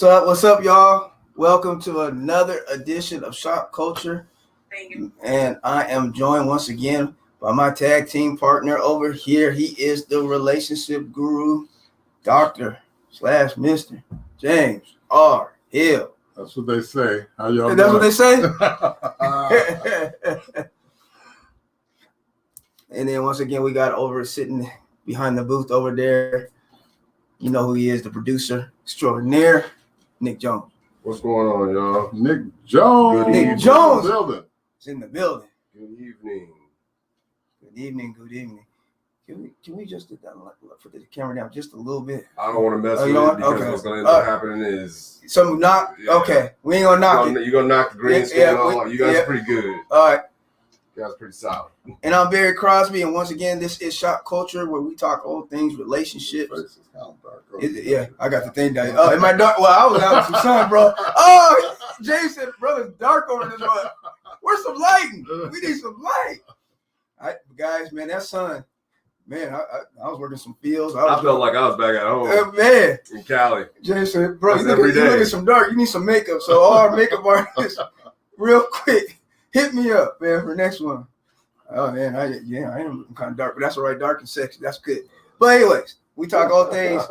What's up, y'all? Welcome to another edition of Shopkulture. And I am joined once again by my tag team partner over here. He is the relationship guru, Dr./Mr. James R. Hill. That's what they say. How y'all That's doing? what they say? And then once again, we got over sitting behind the booth over there. You know who he is, the producer extraordinaire, Nick Jones. What's going on, y'all? Nick Jones. Nick Jones is in the building. Good evening. Good evening. Good evening. Can we just put the camera down just a little bit? I don't want to mess with it because what's going to end up happening is some knock. Yeah. Okay, we ain't gonna knock it. You're gonna knock the green screen off. You guys are pretty good. All right. You guys are pretty solid. And I'm Barry Crosby, and once again, this is Shopkulture, where we talk all things relationships. Yeah, I got the thing down. Oh, am I dark? Well, I was out with some sun, bro. Oh, James said, brother, it's dark over this one. Where's some lighting? We need some light. All right, guys, man, that sun, man, I was working some fields. I felt like I was back at home. Man. In Cali. James said, bro, you look at some dark. You need some makeup. So all our makeup artists, real quick, hit me up, man, for next one. Oh, man, I am kind of dark, but that's all right. Dark and sexy. That's good. But anyways, we talk all things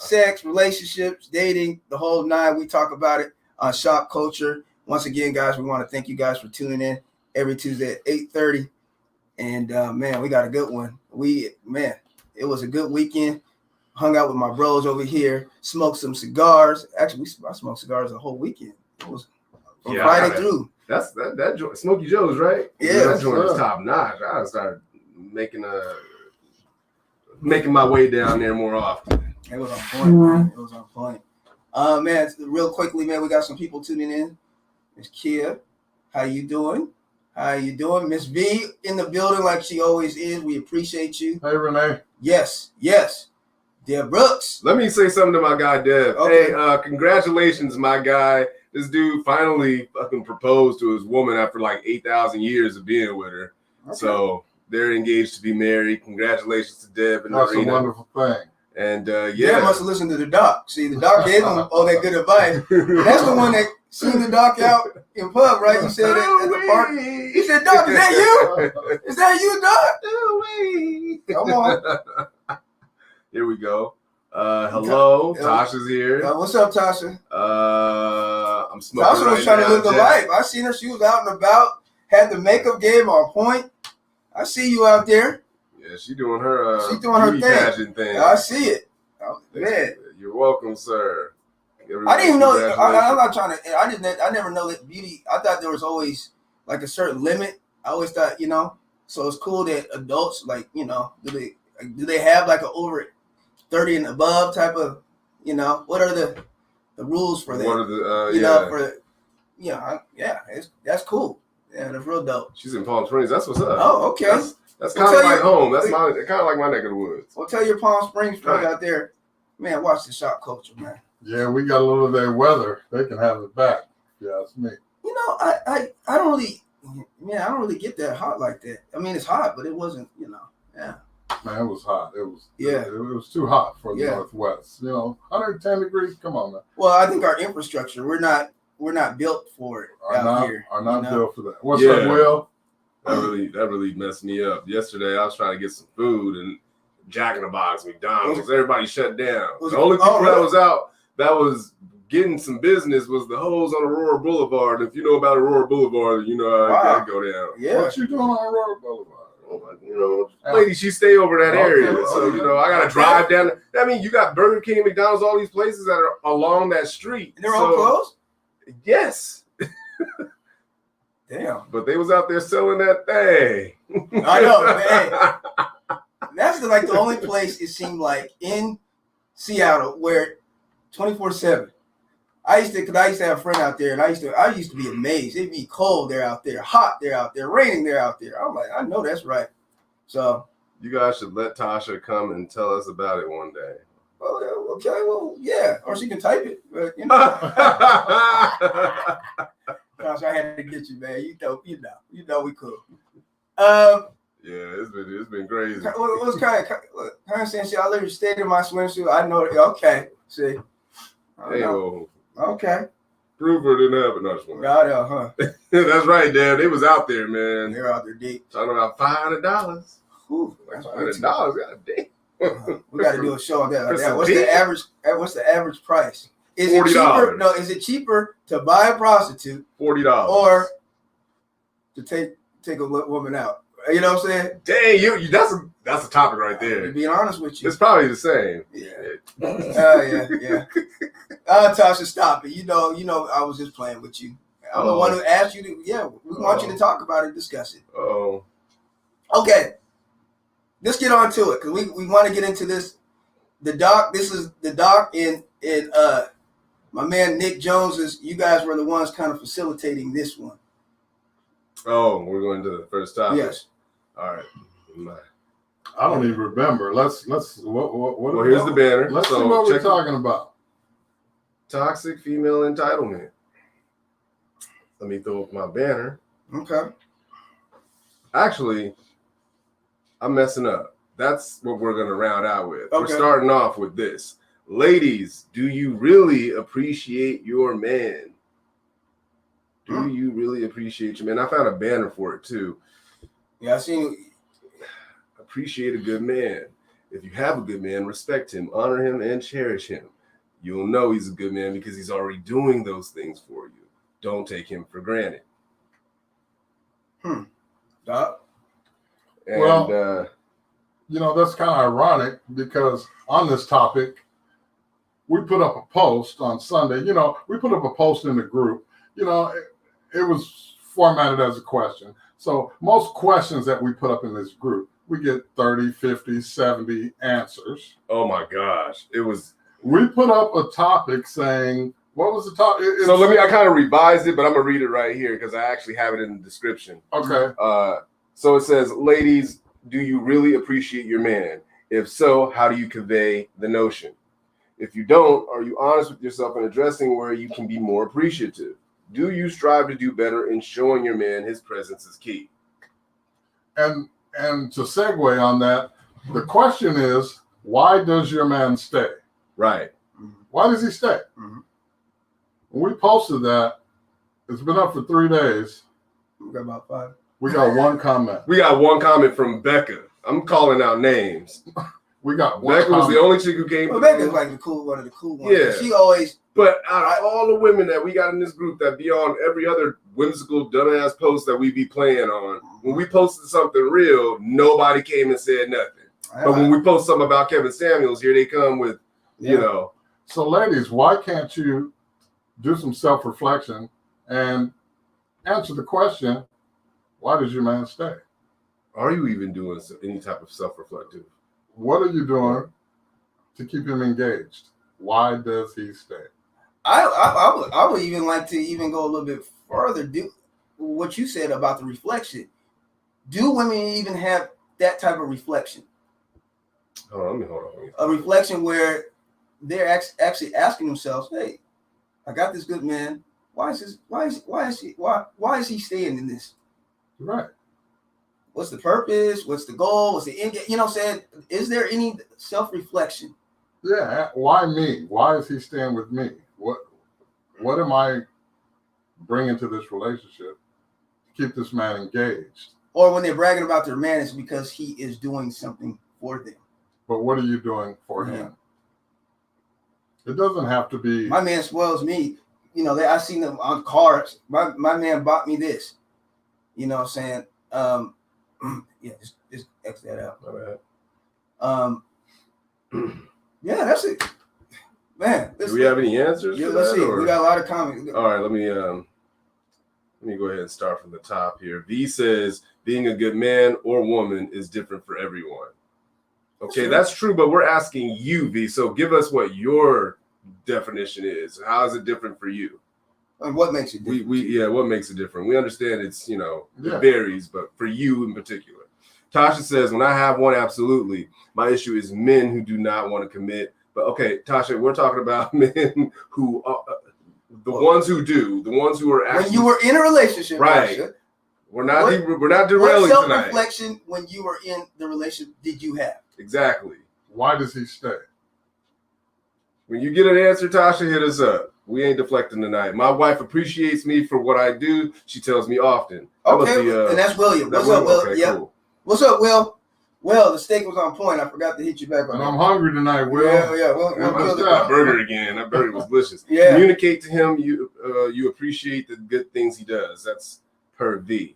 sex, relationships, dating, the whole nine. We talk about it on Shopkulture. Once again, guys, we want to thank you guys for tuning in every Tuesday at 8:30. And, man, we got a good one. It was a good weekend. Hung out with my bros over here. Smoked some cigars. Actually, I smoked cigars the whole weekend. It was from Friday through. That's that joint, Smokey Joe's, right? Yeah, that joint is top notch. I started making my way down there more often. It was on point. Man. It was on point. Man, real quickly, man, we got some people tuning in. Miss Kia, how you doing? How you doing? Miss V in the building like she always is. We appreciate you. Hey, Renee. Yes. Deb Brooks. Let me say something to my guy, Deb. Okay. Hey, congratulations, my guy. This dude finally fucking proposed to his woman after like 8,000 years of being with her. Okay. So they're engaged to be married. Congratulations to Deb and That's Arena. a wonderful thing. And Deb must have listened to the doc. See, the doc gave him all that good advice. That's the one that seen the doc out in pub, right? He said it at the park. He said, Doc, is that you? Is that you, Doc? Come on. Here we go. Hello, Tasha's here. What's up, Tasha? I'm smoking. Tasha was trying to live the life. I seen her. She was out and about. Had the makeup game on point. I see you out there. Yeah, she doing her. She doing her pageant thing. I see it. Oh, man. You're welcome, sir. I didn't even know. I'm not trying to. I never know that beauty. I thought there was always like a certain limit. I always thought, So it's cool that adults, like, do they have like an over 30 and above type of, what are the rules for that? What are the that's cool. Yeah, that's real dope. She's in Palm Springs. That's what's up. Oh, okay. That's kind of like home. That's kind of like my neck of the woods. Well, tell your Palm Springs friends out there, man, watch the Shopkulture, man. Yeah, we got a little of their weather. They can have it back. Yeah, it's me. I don't really get that hot like that. I mean, it's hot, but it wasn't, yeah. Man, it was hot. It was too hot for the Northwest. 110 degrees. Come on, man. Well, I think our infrastructure, we're not built for it here. Are not built for that. What's up, Will? That really messed me up. Yesterday, I was trying to get some food and Jack in the Box, McDonald's, everybody shut down. The only people that was out that was getting some business was the hoes on Aurora Boulevard. If you know about Aurora Boulevard, you know how I go down. Yeah. What you doing on Aurora Boulevard? You know, ladies, she stay over that area. So, you know, I got to drive down. I mean, you got Burger King, McDonald's, all these places that are along that street. And they're all closed? Yes. Damn. But they was out there selling that thing. I know, man. That's like the only place it seemed like in Seattle where 24/7. I used to have a friend out there, and I used to be amazed. It'd be cold there out there, hot there out there, raining there out there. I'm like, I know that's right. So you guys should let Tasha come and tell us about it one day. Oh, okay, well, yeah, or she can type it, but you know. Gosh, I had to get you, man. You know we cool. Yeah, it's been crazy. What's kind of saying? See, I literally stayed in my swimsuit. I know. Okay, see. Hey, well, okay. Proofer didn't have it. No, just got out, huh? That's right, Dad. They was out there, man. They're out there deep. Talking about $500. That's $500. God damn. We got to do a show on that. What's the average price? Is $40. It cheaper? No, is it cheaper to buy a prostitute $40 or to take a woman out? You know what I'm saying? Dang, you that's a topic right there. To be honest with you, it's probably the same. Yeah. Yeah. Tasha, stop it. You know, I was just playing with you. I'm the one who asked you to. Yeah, we want you to talk about it, discuss it. Oh. Okay. Let's get on to it because we want to get into this. The doc. This is the doc in my man Nick Jones's. You guys were the ones kind of facilitating this one. Oh, we're going to the first topic. Yes. All right. I don't even remember. Let's. Well, here's the banner. Let's see what we're talking about. Toxic female entitlement. Let me throw up my banner. Okay. Actually, I'm messing up. That's what we're going to round out with. Okay. We're starting off with this. Ladies, do you really appreciate your man? Do you really appreciate your man? I found a banner for it too. Yeah, I seen. Appreciate a good man. If you have a good man, respect him, honor him, and cherish him. You'll know he's a good man because he's already doing those things for you. Don't take him for granted. Doc? And, well, that's kind of ironic because on this topic, we put up a post on Sunday. We put up a post in the group. It was formatted as a question. So most questions that we put up in this group, we get 30, 50, 70 answers. Oh my gosh. We put up a topic saying, what was the topic? I kind of revised it, but I'm going to read it right here because I actually have it in the description. Okay. So it says, ladies, do you really appreciate your man? If so, how do you convey the notion? If you don't, are you honest with yourself in addressing where you can be more appreciative? Do you strive to do better in showing your man his presence is key? And to segue on that, the question is, why does your man stay? Right. Why does he stay? Mm-hmm. When we posted that, it's been up for 3 days. We got about 5. We got one comment. We got one comment from Becca. I'm calling out names. We got one Becca comment. was the only chick who came. Well, Becca's like one of the cool ones. Yeah. She always. But out of all the women that we got in this group that be on every other whimsical dumbass post that we be playing on, when we posted something real, nobody came and said nothing. But when we post something about Kevin Samuels, here they come with, So ladies, why can't you do some self-reflection and answer the question, why does your man stay? Are you even doing any type of self-reflective? What are you doing to keep him engaged? Why does he stay? I would even like to even go a little bit further. Do what you said about the reflection. Do women even have that type of reflection? Hold on. A reflection where they're actually asking themselves, "Hey, I got this good man. Why is he staying in this? Right. What's the purpose? What's the goal? What's the end game? You know what I'm saying? Is there any self-reflection? Yeah. Why me? Why is he staying with me? What am I bringing to this relationship to keep this man engaged? Or when they're bragging about their man, it's because he is doing something for them. But what are you doing for him? It doesn't have to be. My man spoils me. You know, I seen them on cars. My man bought me this. You know what I'm saying? Yeah, just X that out. All right. Yeah, that's it. Man. Do we have any answers? Yeah, let's see. We got a lot of comments. All right, let me go ahead and start from the top here. V says being a good man or woman is different for everyone. Okay, that's true, but we're asking you, V. So give us what your definition is. How is it different for you? And what makes it different? What makes it different? We understand it's, it varies, but for you in particular. Tasha says, when I have one, absolutely. My issue is men who do not want to commit. But okay, Tasha, we're talking about men who ones who do, the ones who are actually. When you were in a relationship, right? Tasha, we're not derailing what tonight. Self-reflection when you were in the relationship did you have? Exactly. Why does he stay? When you get an answer, Tasha, hit us up. We ain't deflecting tonight. My wife appreciates me for what I do. She tells me often. Okay, and that's William. What's up, Will? Okay, yeah. Cool. What's up, Will? Well, the steak was on point. I forgot to hit you back on and that. I'm hungry tonight, Will. Yeah. We'll that burger again. That burger was delicious. Yeah. Communicate to him you appreciate the good things he does. That's per V.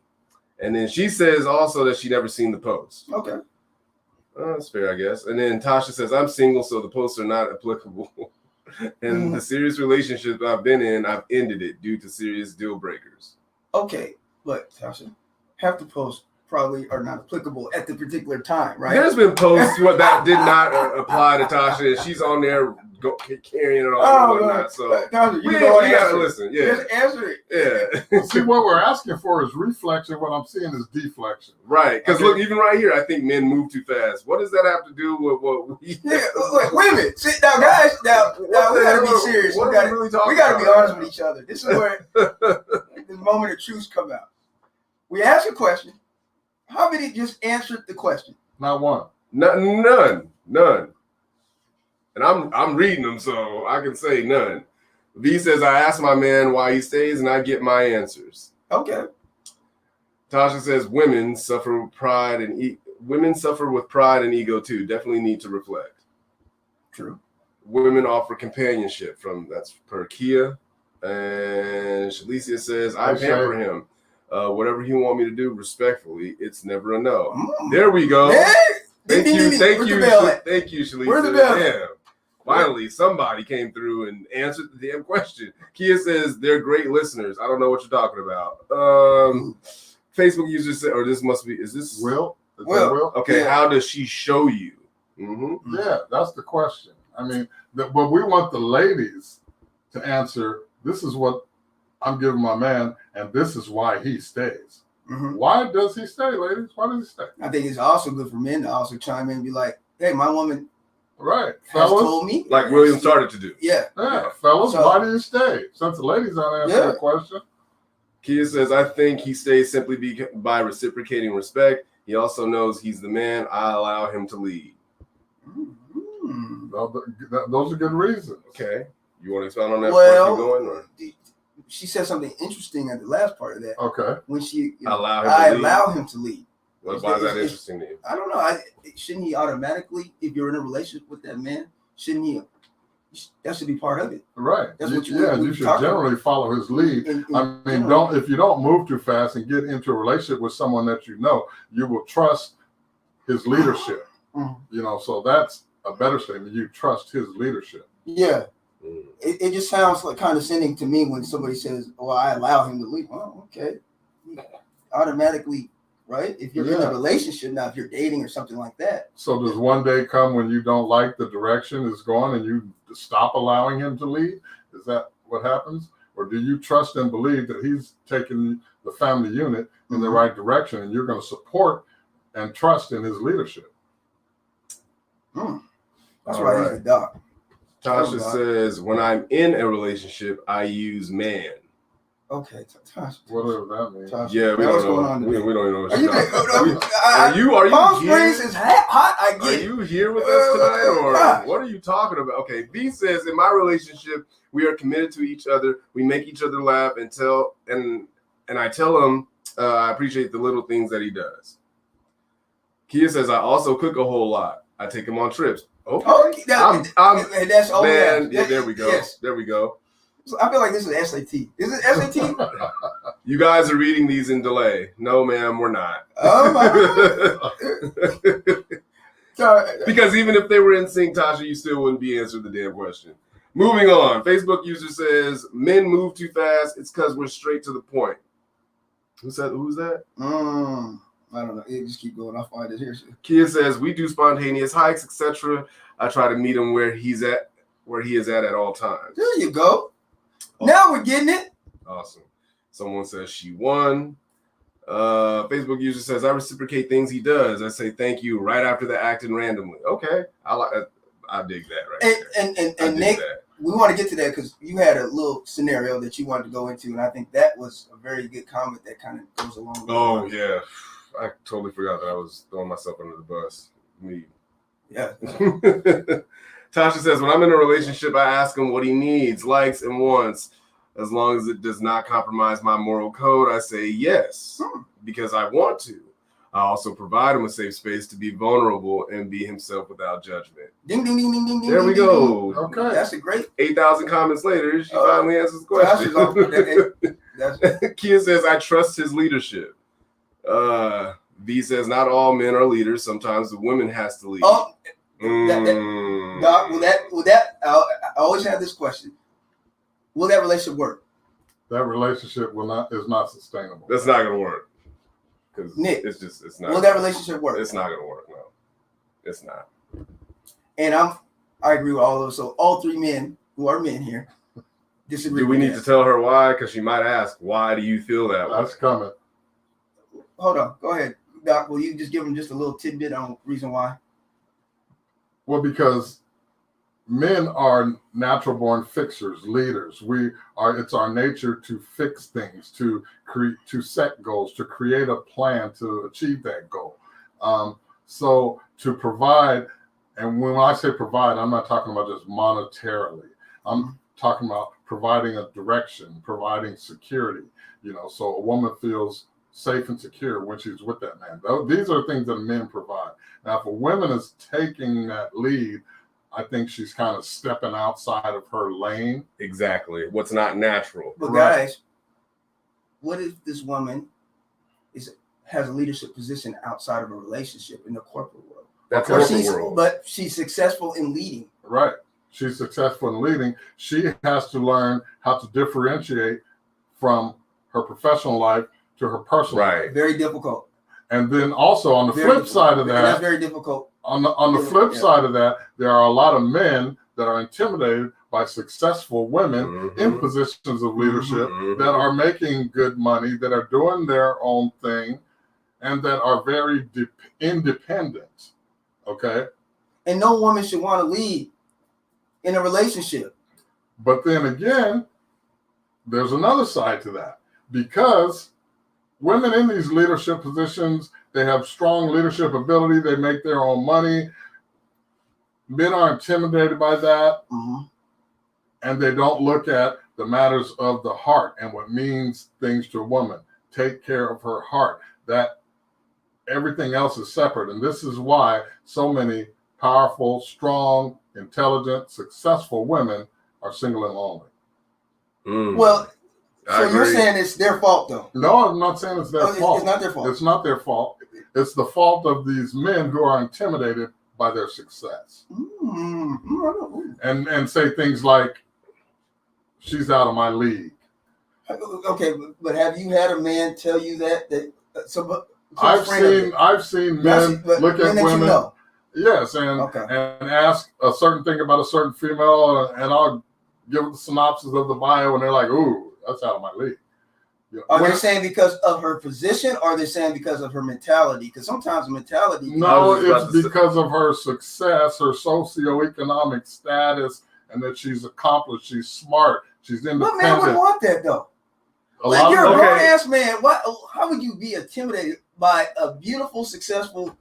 And then she says also that she never seen the post. Okay. That's fair, I guess. And then Tasha says, I'm single, so the posts are not applicable. And the serious relationship I've been in, I've ended it due to serious deal breakers. Okay, but Tasha, half the posts probably are not applicable at the particular time, right? There's been posts that did not apply to Tasha, and she's on there carrying it on and whatnot. So Tasha, you gotta listen. Yeah, just answer it. Yeah. See, what we're asking for is reflection. What I'm seeing is deflection. Right, because look, even right here, I think men move too fast. What does that have to do with what we? Yeah, look, women. Sit down, guys. Now we gotta be serious. We gotta be honest with each other. This is where the moment of truth come out. We ask a question. How many just answered the question? Not one. None. And I'm reading them, so I can say none. V says, I ask my man why he stays, and I get my answers. Okay. Tasha says, women suffer with pride and ego too. Definitely need to reflect. True. Women offer companionship that's per Kia. And Shalicia says, I pamper him. Whatever he want me to do, respectfully, it's never a no. There we go. Hey! Thank you, Shalicia. Where's the bell? Yeah. Finally, somebody came through and answered the damn question. Kia says they're great listeners. I don't know what you're talking about. Facebook user said, or this must be, is this Will? Will. Okay, yeah. How does she show you? Mm-hmm. Yeah, that's the question. I mean, but we want the ladies to answer, this is what I'm giving my man, and this is why he stays. Mm-hmm. Why does he stay, ladies? Why does he stay? I think it's also good for men to also chime in and be like, hey, my woman right, has told me. Like William started to do. Yeah. Fellas, why do you stay? Since the ladies aren't answering the question. Kia says, I think he stays simply by reciprocating respect. He also knows he's the man. I allow him to lead. Mm-hmm. Those are good reasons. Okay. You want to expound on that? Well, going, or? She said something interesting at the last part of that. Okay. When she allow him to lead. Why is that interesting to you? I don't know. Shouldn't he automatically, if you're in a relationship with that man, shouldn't he? That should be part of it. Right. That's you should generally follow his lead. If you don't move too fast and get into a relationship with someone that you know, you will trust his leadership. Mm-hmm. So that's a better statement. You trust his leadership. Yeah. It just sounds like condescending to me when somebody says, "Well, I allow him to lead." Well, okay, automatically, right? If you're in a relationship now, if you're dating or something like that. So does one day come when you don't like the direction it's going and you stop allowing him to lead? Is that what happens, or do you trust and believe that he's taking the family unit in the right direction and you're going to support and trust in his leadership? That's why he's the doc. Tasha says, when I'm in a relationship, I use man. Okay, Tasha. Whatever that means. Tasha. Yeah, we don't know. We don't even know what she's talking about. Are you Palm here? Springs is hot. I get Are you here with us tonight, or what are you talking about? Okay, B says, in my relationship, we are committed to each other. We make each other laugh and I tell him I appreciate the little things that he does. Kia says, I also cook a whole lot. I take him on trips. Okay. And that's all. Man, yeah, there we go. Yes. There we go. So I feel like this is SAT. Is it SAT? You guys are reading these in delay. No, ma'am, we're not. Oh my. Because even if they were in sync, Tasha, you still wouldn't be answering the damn question. Moving on. Facebook user says, men move too fast. It's because we're straight to the point. Who's that? I don't know. Yeah, just keep going. I'll find it here. Kia says, we do spontaneous hikes, etc. I try to meet him where he is at all times. There you go. Now we're getting it. Awesome. Someone says she won. Facebook user says, I reciprocate things he does. I say thank you right after the acting randomly. Okay. I dig that right And Nick, we want to get to that because you had a little scenario that you wanted to go into, and I think that was a very good comment that kind of goes along with Oh, yeah. I totally forgot that I was throwing myself under the bus. Me. Yeah. Tasha says, when I'm in a relationship, I ask him what he needs, likes, and wants. As long as it does not compromise my moral code, I say yes, because I want to. I also provide him a safe space to be vulnerable and be himself without judgment. Ding, ding, ding, ding, ding, there we go. Okay. That's a great. 8,000 comments later, she finally answers the question. Kia says, I trust his leadership. V says, not all men are leaders. Sometimes the woman has to lead. Oh, Doc, will that? I always have this question. Will that relationship work? That relationship is not sustainable. That's not going to work. Because it's not. Will that relationship work? It's not going to work. No, it's not. And I agree with all of those. So all three men who are men here disagree. Do we need to tell her why? Because she might ask, why do you feel that way? That's coming. Hold on. Go ahead, Doc. Will you just give them just a little tidbit on reason why? Well, because men are natural born fixers, leaders. It's our nature to fix things, to set goals, to create a plan to achieve that goal. So to provide, and when I say provide, I'm not talking about just monetarily. I'm talking about providing a direction, providing security, so a woman feels safe and secure when she's with that man. These are things that men provide. Now, if a woman is taking that lead, I think she's kind of stepping outside of her lane. Exactly. What's not natural. But guys, what if this woman has a leadership position outside of a relationship in the corporate world? That's the corporate world. But she's successful in leading. Right. She's successful in leading. She has to learn how to differentiate from her professional life to her personal life. Very difficult. And then also on the flip side of that, that's very difficult. On the flip side of that, there are a lot of men that are intimidated by successful women in positions of leadership that are making good money, that are doing their own thing, and that are very independent. Okay. And no woman should want to lead in a relationship. But then again, there's another side to that, because women in these leadership positions, they have strong leadership ability. They make their own money. Men are intimidated by that. And they don't look at the matters of the heart and what means things to a woman. Take care of her heart. That everything else is separate. And this is why so many powerful, strong, intelligent, successful women are single and lonely. Well, so you're saying it's their fault, though? No, I'm not saying it's their fault. It's not their fault. It's not their fault. It's the fault of these men who are intimidated by their success. And say things like, she's out of my league. Okay, but have you had a man tell you that I've seen men look at women. Yes, and ask a certain thing about a certain female, and I'll give the synopsis of the bio, and they're like, ooh, that's out of my league. Are they saying because of her position, or are they saying because of her mentality? Because sometimes mentality. No, it's because of her success, her socioeconomic status, and that she's accomplished, she's smart, she's independent. What man would want that, though? Like, you're a grown-ass man. How would you be intimidated by a beautiful, successful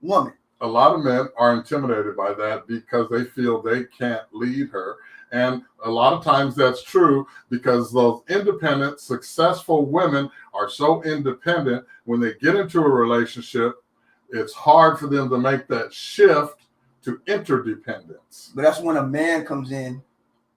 woman? A lot of men are intimidated by that because they feel they can't lead her. And a lot of times that's true, because those independent, successful women are so independent. When they get into a relationship, it's hard for them to make that shift to interdependence. But that's when a man comes in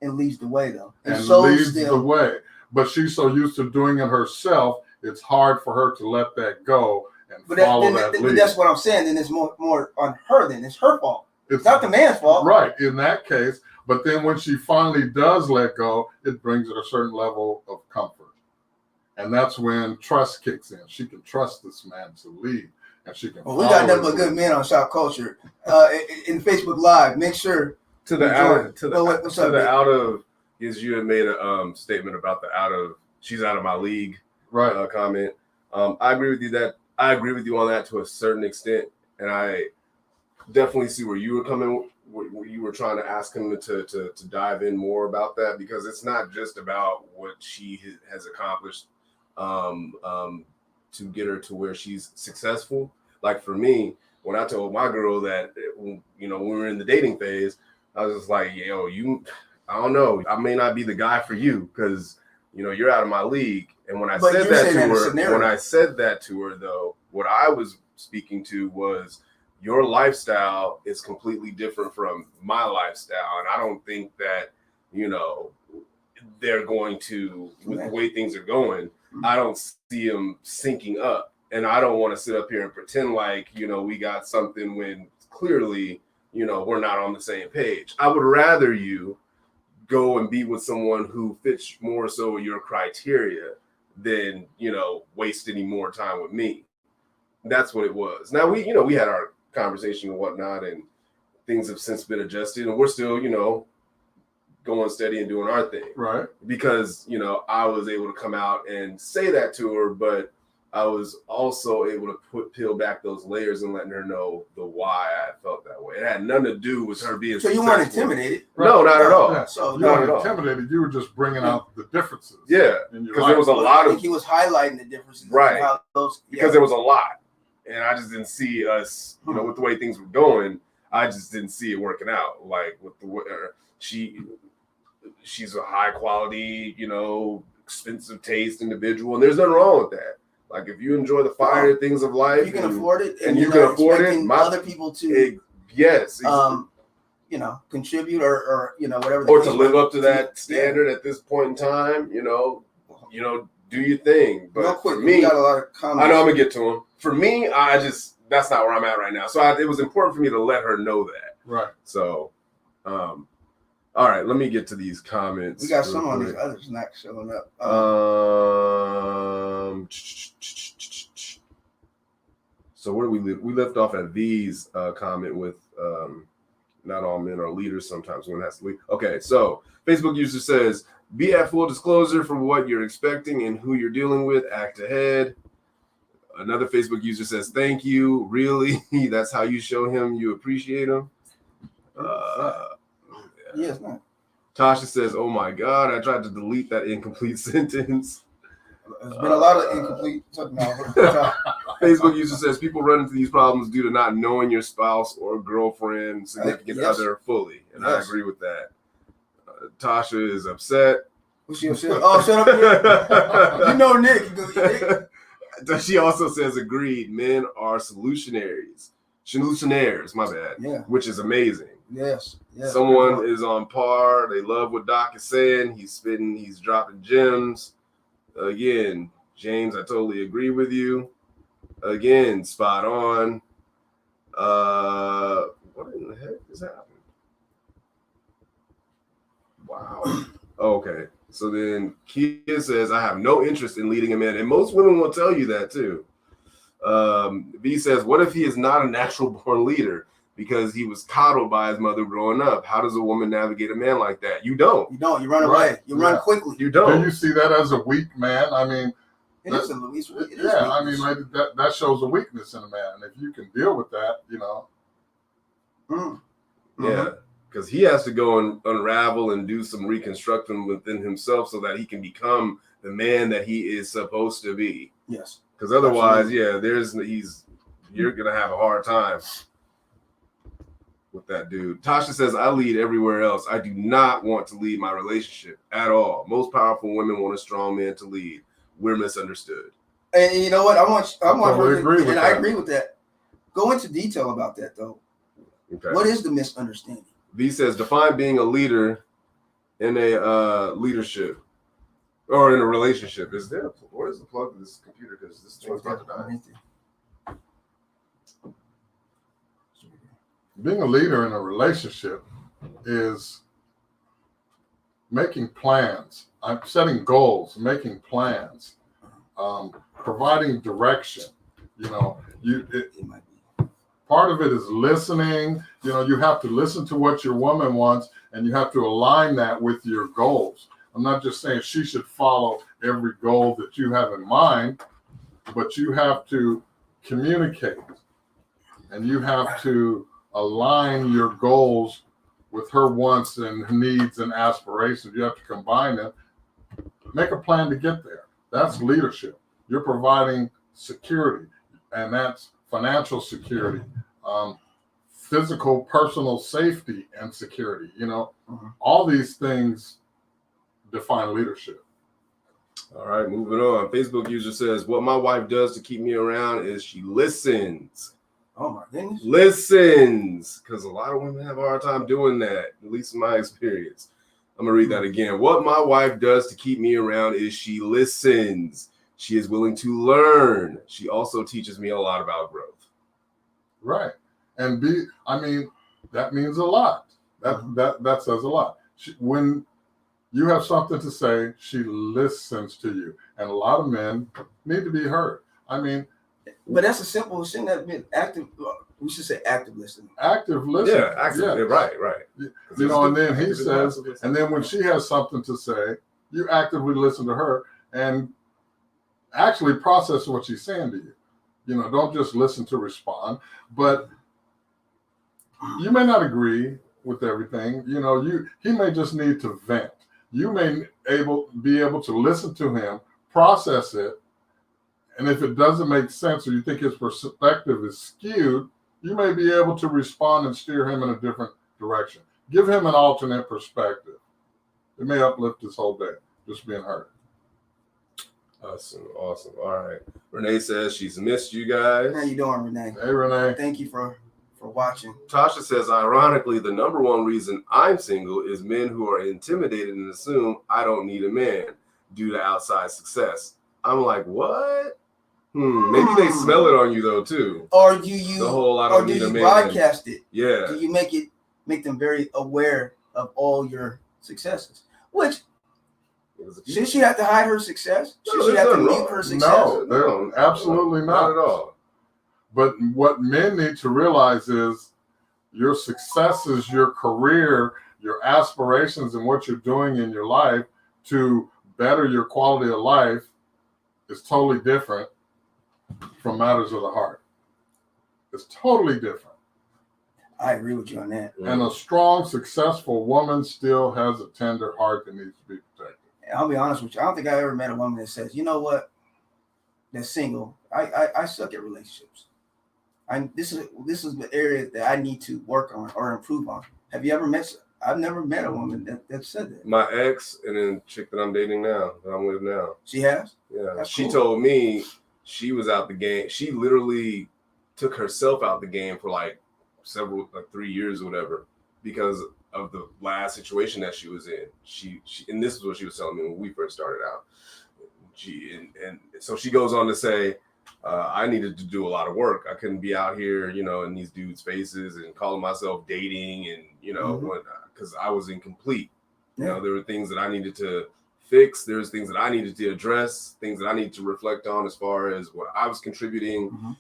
and leads the way, though. And leads the way. But she's so used to doing it herself, it's hard for her to let that go and follow that lead. But that's what I'm saying. Then it's more on her. Then it's her fault. It's not the man's fault. Right, in that case. But then when she finally does let go, it brings her a certain level of comfort. And that's when trust kicks in. She can trust this man to lead. And she can. Well, we got nothing but good men on Shopkulture. In Facebook Live, make sure you had made a statement about she's out of my league, right? Comment. I agree with you on that to a certain extent, and I definitely see where you were coming. Where you were trying to ask him to dive in more about that, because it's not just about what she has accomplished to get her to where she's successful. Like for me, when I told my girl that, when we were in the dating phase, I was just like, yo, I don't know, I may not be the guy for you because, you're out of my league. And when I said that to her, though, what I was speaking to was your lifestyle is completely different from my lifestyle. And I don't think that, they're going to, with the way things are going, I don't see them syncing up. And I don't want to sit up here and pretend like, we got something when clearly, we're not on the same page. I would rather you go and be with someone who fits more so your criteria than, waste any more time with me. That's what it was. Now we had our conversation and whatnot, and things have since been adjusted, and we're still, going steady and doing our thing. Right. Because, I was able to come out and say that to her, but I was also able to peel back those layers and letting her know the why I felt that way. It had nothing to do with her being successful. You weren't intimidated? Right? No, not at all. Yeah. So you weren't intimidated. You were just bringing out the differences. Yeah, because there was a lot of. He was highlighting the differences. Right. Because there was a lot, and I just didn't see us. With the way things were going, I just didn't see it working out. Like with she's a high quality, expensive taste individual, and there's nothing wrong with that. Like if you enjoy the finer things of life, you can afford it, and you can afford it. Other people to contribute or whatever. Or to live up to that standard at this point in time, do your thing. But real quick, for me, we got a lot of comments. I know I'm gonna get to them. For me, that's not where I'm at right now. So it was important for me to let her know that. Right. So, all right, let me get to these comments. We got some on these others not showing up. So where do we live? We left off at V's comment with not all men are leaders. Sometimes one has to lead. Okay, so Facebook user says, be at full disclosure for what you're expecting and who you're dealing with. Act ahead. Another Facebook user says, thank you. Really? That's how you show him you appreciate him? Yes, man. Tasha says, oh my God, I tried to delete that incomplete sentence. There's been a lot of incomplete. Facebook user says, people run into these problems due to not knowing your spouse or girlfriend, significant other fully. And I agree with that. Tasha is upset. Who's she upset? Oh, shut up, Nick. Nick. She also says, agreed, men are solutionaires, my bad. Yeah. Which is amazing. Yes. Someone is on par. They love what Doc is saying. He's spitting, he's dropping gems. Again, James, I totally agree with you. Again, spot on. What in the heck is happening? Wow. Okay. So then Kia says, I have no interest in leading a man. And most women will tell you that too. V says, what if he is not a natural born leader because he was coddled by his mother growing up? How does a woman navigate a man like that? You don't. You run away. You run quickly. You don't. Do you see that as a weak man? I mean, it is weakness. I mean, like that shows a weakness in a man. If you can deal with that, Yeah, because he has to go and unravel and do some reconstruction within himself so that he can become the man that he is supposed to be. Yes. Because otherwise, you're gonna have a hard time with that dude. Tasha says, I lead everywhere else. I do not want to lead my relationship at all. Most powerful women want a strong man to lead. We're misunderstood. And you know what? I want her to agree with that. I agree with that. Go into detail about that though. Okay. What is the misunderstanding? V says, define being a leader in a leadership or in a relationship. Where's the plug to this computer? Because this thing's about to die. Being a leader in a relationship is making plans. I'm setting goals, making plans, providing direction. You know, part of it is listening. You know, you have to listen to what your woman wants, and you have to align that with your goals. I'm not just saying she should follow every goal that you have in mind, but you have to communicate, and you have to align your goals with her wants and needs and aspirations. You have to combine them, make a plan to get there. That's leadership. You're providing security, and that's financial security, physical, personal safety and security. You know, all these things define leadership. All right, moving on. Facebook user says, what my wife does to keep me around is she listens. Oh my goodness. Listens, because a lot of women have a hard time doing that, at least in my experience. I'm going to read that again. What my wife does to keep me around is she listens. She is willing to learn. She also teaches me a lot about growth. Right. And that means a lot. That says a lot. When you have something to say, she listens to you. And a lot of men need to be heard. But that's a simple thing that been active. We should say active listening. Active listening. Yeah, active. Yeah. Right. You know, and then he says, and then when she has something to say, you actively listen to her and actually process what she's saying to you. You know, don't just listen to respond. But you may not agree with everything. You know, he may just need to vent. You may be able to listen to him, process it, and if it doesn't make sense or you think his perspective is skewed, you may be able to respond and steer him in a different direction. Give him an alternate perspective. It may uplift his whole day, just being heard. Awesome. All right. Renee says she's missed you guys. How you doing, Renee? Hey, Renee. Thank you for watching. Tasha says, ironically, the number one reason I'm single is men who are intimidated and assume I don't need a man due to outside success. I'm like, what? Maybe they smell it on you though too. Or do you the whole I don't need a man broadcast it? Yeah. Do you make them very aware of all your successes? Which should she have to hide her success? Should she have to mute her success? No, absolutely not at all. But what men need to realize is your successes, your career, your aspirations, and what you're doing in your life to better your quality of life is totally different from matters of the heart. It's totally different. I agree with you on that. And a strong, successful woman still has a tender heart that needs to be protected. I'll be honest with you. I don't think I ever met a woman that says, you know what, that's single. I suck at relationships. This is the area that I need to work on or improve on. Have you ever met? I've never met a woman that said that. My ex and then chick that I'm dating now, that I'm with now. She has? Yeah. That's she cool. told me she was out the game. She literally took herself out the game for like 3 years or whatever because of the last situation that she was in. She and this is what she was telling me when we first started out. And so she goes on to say, I needed to do a lot of work. I couldn't be out here, you know, in these dudes' faces and calling myself dating and, you know, because I was incomplete. You know, there were things that I needed to fix. There's things that I needed to address, things that I needed to reflect on as far as what I was contributing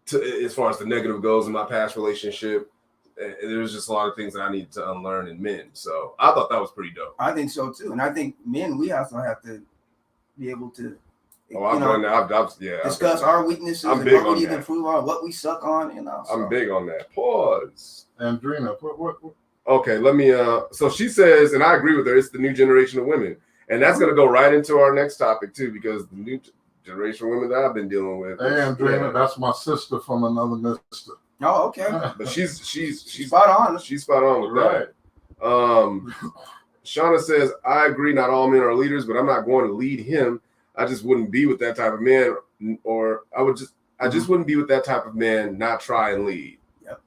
to, as far as the negative goes in my past relationship. There was just a lot of things that I needed to unlearn in men. So I thought that was pretty dope. I think so too. And I think men, we also have to be able to discuss our weaknesses and what we need to improve on, what we suck on, you know. So. I'm big on that. Pause. Andrina, what? Okay, let me so she says, and I agree with her, it's the new generation of women. And that's gonna go right into our next topic too, because the new generation of women that I've been dealing with. Hey Andrina, that's my sister from another mister. Oh, okay. But she's spot on. She's spot on with that. Shauna says, I agree, not all men are leaders, but I'm not going to lead him. I just wouldn't be with that type of man, or I just wouldn't be with that type of man, not try and lead. Yep.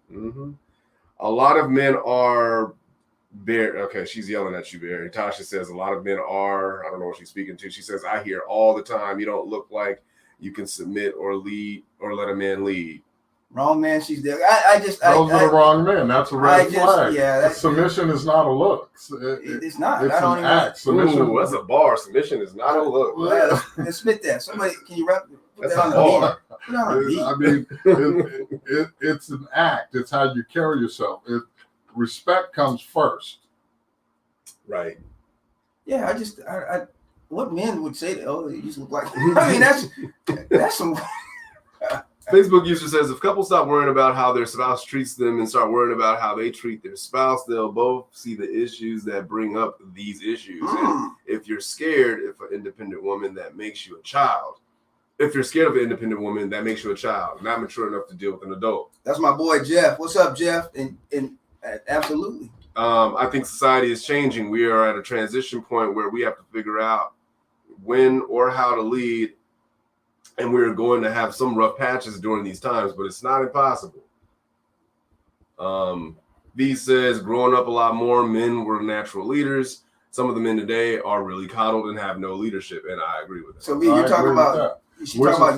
A lot of men are okay, she's yelling at you, Barry. Tasha says a lot of men are, I don't know what she's speaking to. She says, I hear all the time, you don't look like you can submit or lead or let a man lead. Wrong man, she's there. Those are the wrong men. That's a red flag. Yeah, submission is not a look. It's not. It's an act. Submission. Ooh, that's a bar. Submission is not a look. Let's spit that. Somebody, can you rap? That's a bar. I mean, it's an act. It's how you carry yourself. Respect comes first. Right. Yeah, I what men would say that? Oh, you just look like. I mean, that's some. Facebook user says, if couples stop worrying about how their spouse treats them and start worrying about how they treat their spouse, they'll both see the issues that bring up these issues. And if you're scared, if an independent woman that makes you a child, if you're scared of an independent woman that makes you a child, not mature enough to deal with an adult. That's my boy, Jeff. What's up, Jeff? And absolutely. I think society is changing. We are at a transition point where we have to figure out when or how to lead. And we're going to have some rough patches during these times, but it's not impossible. V says, growing up a lot more, men were natural leaders. Some of the men today are really coddled and have no leadership, and I agree with that. So V, you're talking about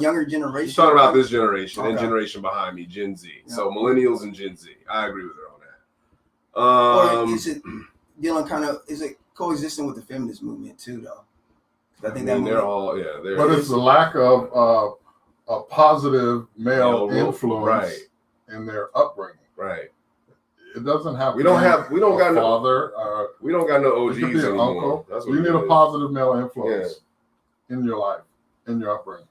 younger generation? She's talking about this generation and generation behind me, Gen Z. Yeah. So millennials and Gen Z. I agree with her on that. Or is it dealing is it coexisting with the feminist movement too, though? I think they're all, but it's the lack of a positive male influence in their upbringing. Right. It doesn't have. We don't got father. We don't got no OGs anymore. Uncle. That's what you need a positive male influence in your life, in your upbringing.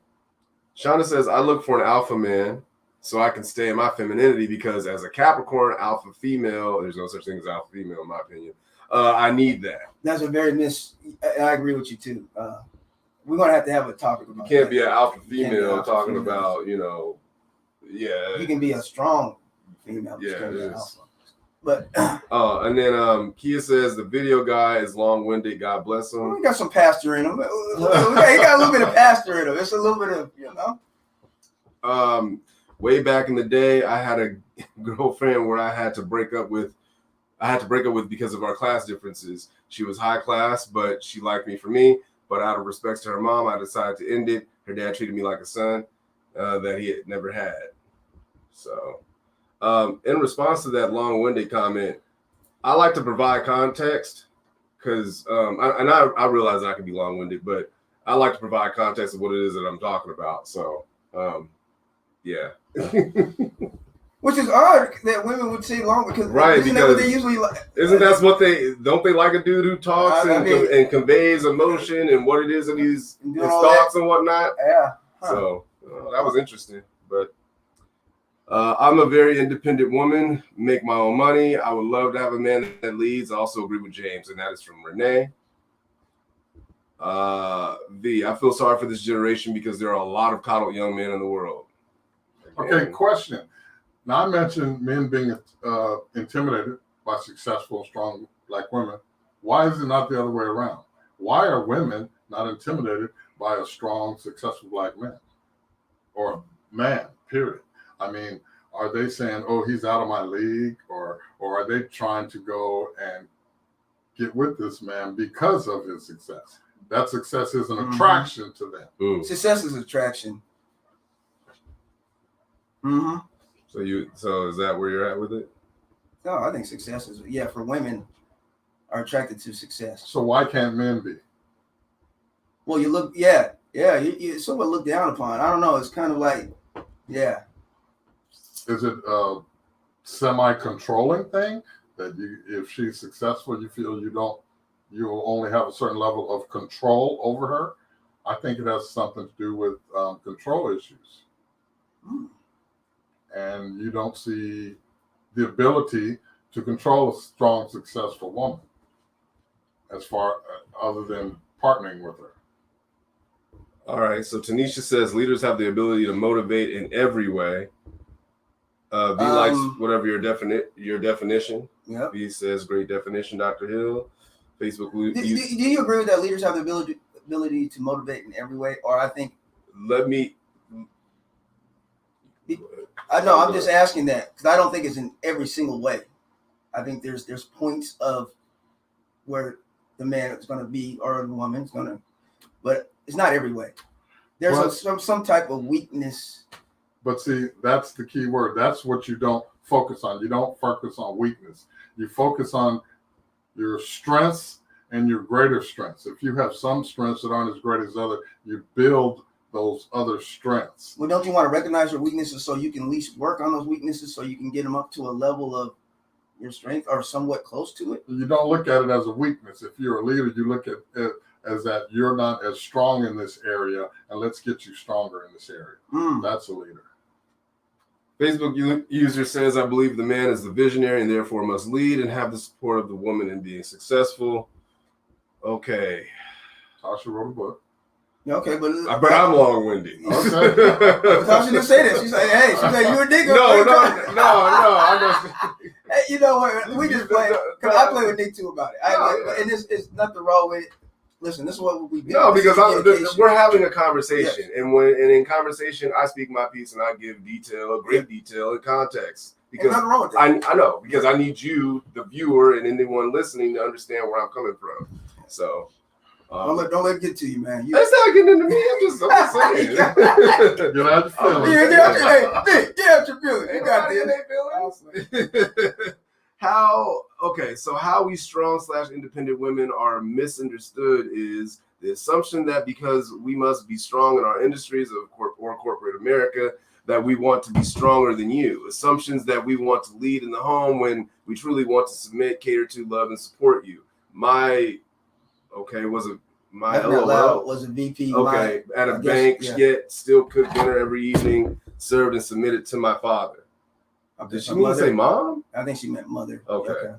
Shonda says, I look for an alpha man so I can stay in my femininity because as a Capricorn alpha female, there's no such thing as alpha female in my opinion. I need that. That's a very I agree with you too. We're gonna have a topic about that. You can't be an alpha female talking about, You can be a strong female. Yeah, alpha. But and then Kia says the video guy is long-winded. God bless him. We got some pastor in him. He got a little bit of pastor in him. It's a little bit of, Way back in the day, I had a girlfriend where I had to break up with because of our class differences. She was high class, but she liked me for me. But out of respect to her mom, I decided to end it. Her dad treated me like a son that he had never had. So in response to that long-winded comment, I like to provide context because I realize I can be long-winded, but I like to provide context of what it is that I'm talking about. So, yeah. Which is odd that women would say long because isn't that what they usually like? Isn't that's what they like a dude who talks and conveys emotion and what it is in his thoughts and whatnot? Yeah. Huh. So that was interesting. But I'm a very independent woman, make my own money. I would love to have a man that leads. I also agree with James, and that is from Renee. V, I feel sorry for this generation because there are a lot of coddled young men in the world. Again, okay, question. Now, I mentioned men being intimidated by successful, strong black women. Why is it not the other way around? Why are women not intimidated by a strong, successful black man or man, period? I mean, are they saying, oh, he's out of my league, or are they trying to go and get with this man because of his success? That success is an attraction to them. Ooh. Success is attraction. Mm-hmm. So is that where you're at with it? No, I think success is for women are attracted to success. So why can't men be? Well, you look, you somewhat looked down upon. I don't know. It's kind of like, Is it a semi-controlling thing that if she's successful, you feel you'll only have a certain level of control over her? I think it has something to do with control issues. And you don't see the ability to control a strong, successful woman as far other than partnering with her. All right. So Tanisha says leaders have the ability to motivate in every way. V likes whatever your definition. Yeah. V says great definition, Dr. Hill. Facebook. Do you agree with that? Leaders have the ability to motivate in every way, or I think. I'm just asking that because I don't think it's in every single way. I think there's points of where the man is going to be or the woman is going to, but it's not every way. There's some type of weakness. But see, that's the key word. That's what you don't focus on. You don't focus on weakness. You focus on your strengths and your greater strengths. If you have some strengths that aren't as great as other, you build those other strengths. Well, don't you want to recognize your weaknesses so you can at least work on those weaknesses so you can get them up to a level of your strength or somewhat close to it? You don't look at it as a weakness. If you're a leader, you look at it as that you're not as strong in this area, and let's get you stronger in this area. That's a leader. Facebook user says, I believe the man is the visionary and therefore must lead and have the support of the woman in being successful. Okay. Tasha wrote a book. Yeah, okay, but I'm long-winded. Okay. Tasha didn't say that. She said, "Hey, you a nigga." No. Hey, you know what? We just play. Cause I play with Nick too about it. And it's nothing wrong with it. Listen, this is what we do. No, because we're having a conversation, and in conversation, I speak my piece and I give great detail and context. Because nothing wrong with that. I know, because I need you, the viewer, and anyone listening to understand where I'm coming from. So don't let it get to you, man. It's not getting into me. I'm just saying. Get out your feelings. Get out your feelings. You got this. How we strong/independent women are misunderstood is the assumption that because we must be strong in our industries or corporate America, that we want to be stronger than you. Assumptions that we want to lead in the home when we truly want to submit, cater to, love, and support you. My LOL was a VP. At a bank, yet still cooked dinner every evening, served and submitted to my father. Did she mean to say mom? I think she meant mother. Okay.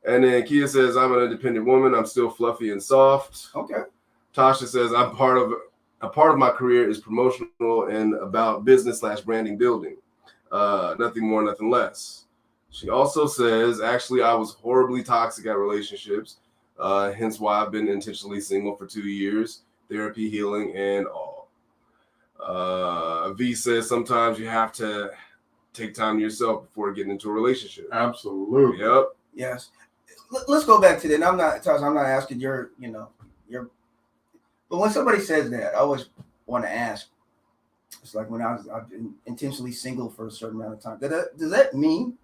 And then Kia says, I'm an independent woman. I'm still fluffy and soft. Okay. Tasha says, a part of my career is promotional and about business/branding building. Nothing more, nothing less. She also says, actually, I was horribly toxic at relationships. Hence why I've been intentionally single for 2 years, therapy, healing, and all. V says, sometimes you have to take time to yourself before getting into a relationship. Absolutely. Yep. Yes. Let's go back to that. And I'm not asking your, but when somebody says that, I always want to ask. It's like when I've been intentionally single for a certain amount of time. Does that mean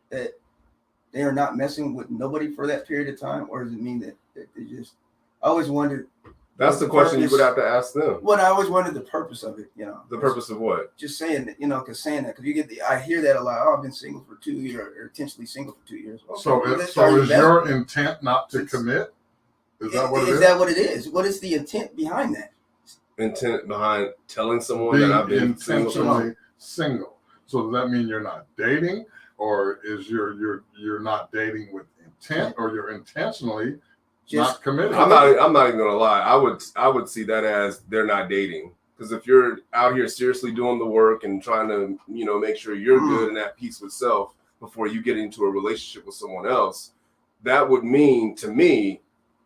that they are not messing with nobody for that period of time, or does it mean that they just? I always wondered. That's the question you would have to ask them. Well, I always wondered the purpose of it. The purpose of what? Just saying that, because I hear that a lot. Oh, I've been single for 2 years, or intentionally single for 2 years. Okay, so is your intent not to commit? Is that what it is? Is that what it is? What is the intent behind that? Intent behind telling someone that I've been intentionally single. So does that mean you're not dating, or is you're not dating with intent, or you're intentionally not committed? I'm not even gonna lie. I would see that as they're not dating, because if you're out here seriously doing the work and trying to make sure you're good and at peace with self before you get into a relationship with someone else, that would mean to me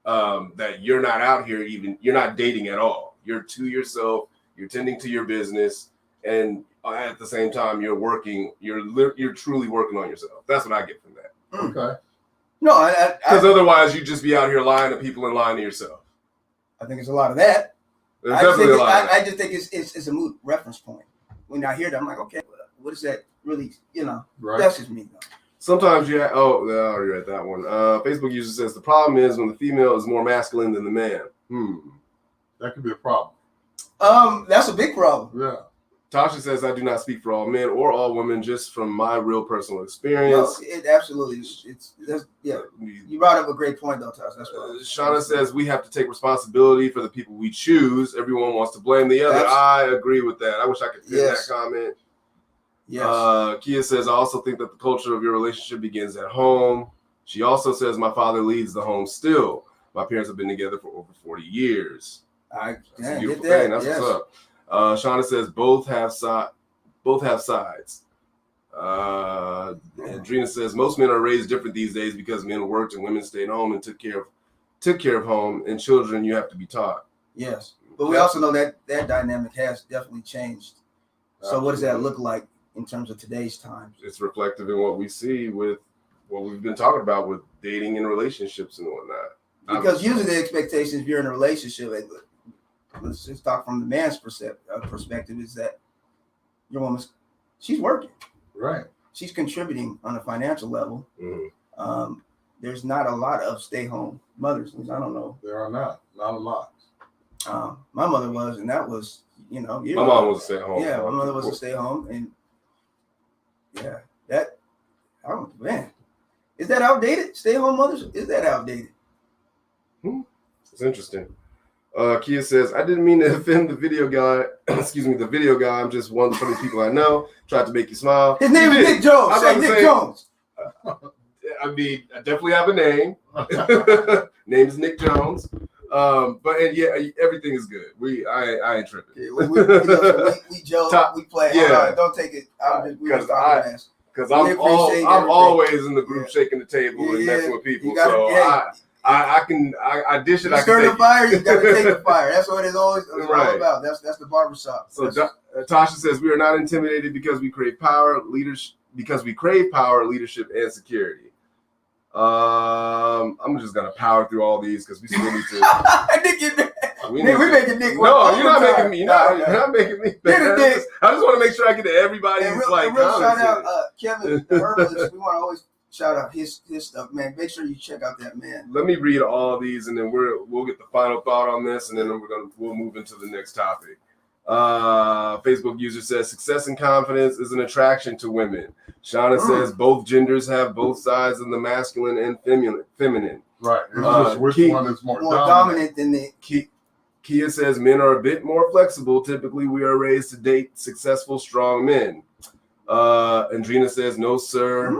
that you're not out here you're not dating at all. You're to yourself. You're tending to your business, and at the same time you're working. You're truly working on yourself. That's what I get from that. Okay. No, because otherwise you'd just be out here lying to people and lying to yourself. I think it's a lot of that. There's definitely a lot. I just think it's a moot reference point. When I hear that, I'm like, okay, what is that really? Right. That's just me though. Sometimes you. I already read that one. Facebook user says the problem is when the female is more masculine than the man. That could be a problem. That's a big problem. Yeah. Tasha says, I do not speak for all men or all women, just from my real personal experience. No, it absolutely. You brought up a great point, though, Tasha. That's what Shauna says, we have to take responsibility for the people we choose. Everyone wants to blame the other. I agree with that. I wish I could fit that comment. Yes. Kia says, I also think that the culture of your relationship begins at home. She also says, my father leads the home still. My parents have been together for over 40 years. That's a beautiful thing. That's what's up. Shauna says both have sides. And Drina says most men are raised different these days because men worked and women stayed home and took care of home and children. You have to be taught. Yes, but we also know that dynamic has definitely changed. So what does that look like in terms of today's times? It's reflective in what we see with what we've been talking about with dating and relationships and whatnot. Because usually the expectation, if you're in a relationship, let's just talk from the man's perspective, is that your woman's, she's working. Right. She's contributing on a financial level. Mm-hmm. There's not a lot of stay-home mothers. I don't know. There are not a lot. My mother was, and that was, my mom was a stay-home. Yeah, my mother was a stay-home, and that, oh man, is that outdated? Stay-home mothers, is that outdated? It's interesting. Kia says, I didn't mean to offend the video guy. Excuse me, the video guy. I'm just one of the funny people I know. Tried to make you smile. His name is Nick Jones. Say Nick Jones. I mean, I definitely have a name. Name is Nick Jones. But everything is good. I ain't tripping. We joke, we play. Yeah. Don't take it. Because I'm always in the group shaking the table and messing with people. I dish it. You stir the fire, you got to take the fire. That's what it's all about. That's the barbershop. So Tasha says we are not intimidated because we crave power, leadership, leadership, and security. I'm just gonna power through all these because we still need to. we making Nick. No, you're not making me. You're not making me. I just want to make sure I get to everybody. Real shout out Kevin the herbalist. We want to always shout out his stuff, man. Make sure you check out that man. Let me read all these, and then we'll get the final thought on this, and then we'll move into the next topic. Facebook user says success and confidence is an attraction to women. Shauna says both genders have both sides of the masculine and feminine. Right. Which one is more dominant than the Kia says men are a bit more flexible. Typically, we are raised to date successful, strong men. Andrina says no, sir,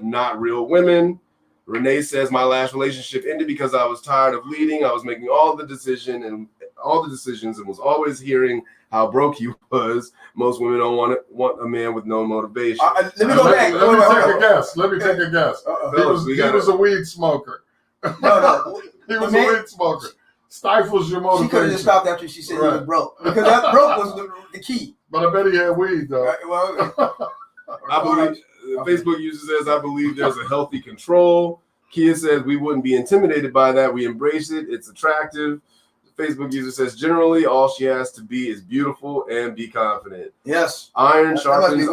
not real women. Renee says my last relationship ended because I was tired of leading. I was making all the decisions and was always hearing how broke he was. Most women don't want a man with no motivation. Let me go back. Let me take a guess. He was a weed smoker. No. He was a weed smoker. Stifles your motivation. She could have just stopped after she said he was broke. Because that broke was the key. But I bet he had weed, though. I believe, Facebook user says, I believe there's a healthy control. Kia says, we wouldn't be intimidated by that. We embrace it. It's attractive. Facebook user says, generally, all she has to be is beautiful and be confident. Yes. Iron sharpens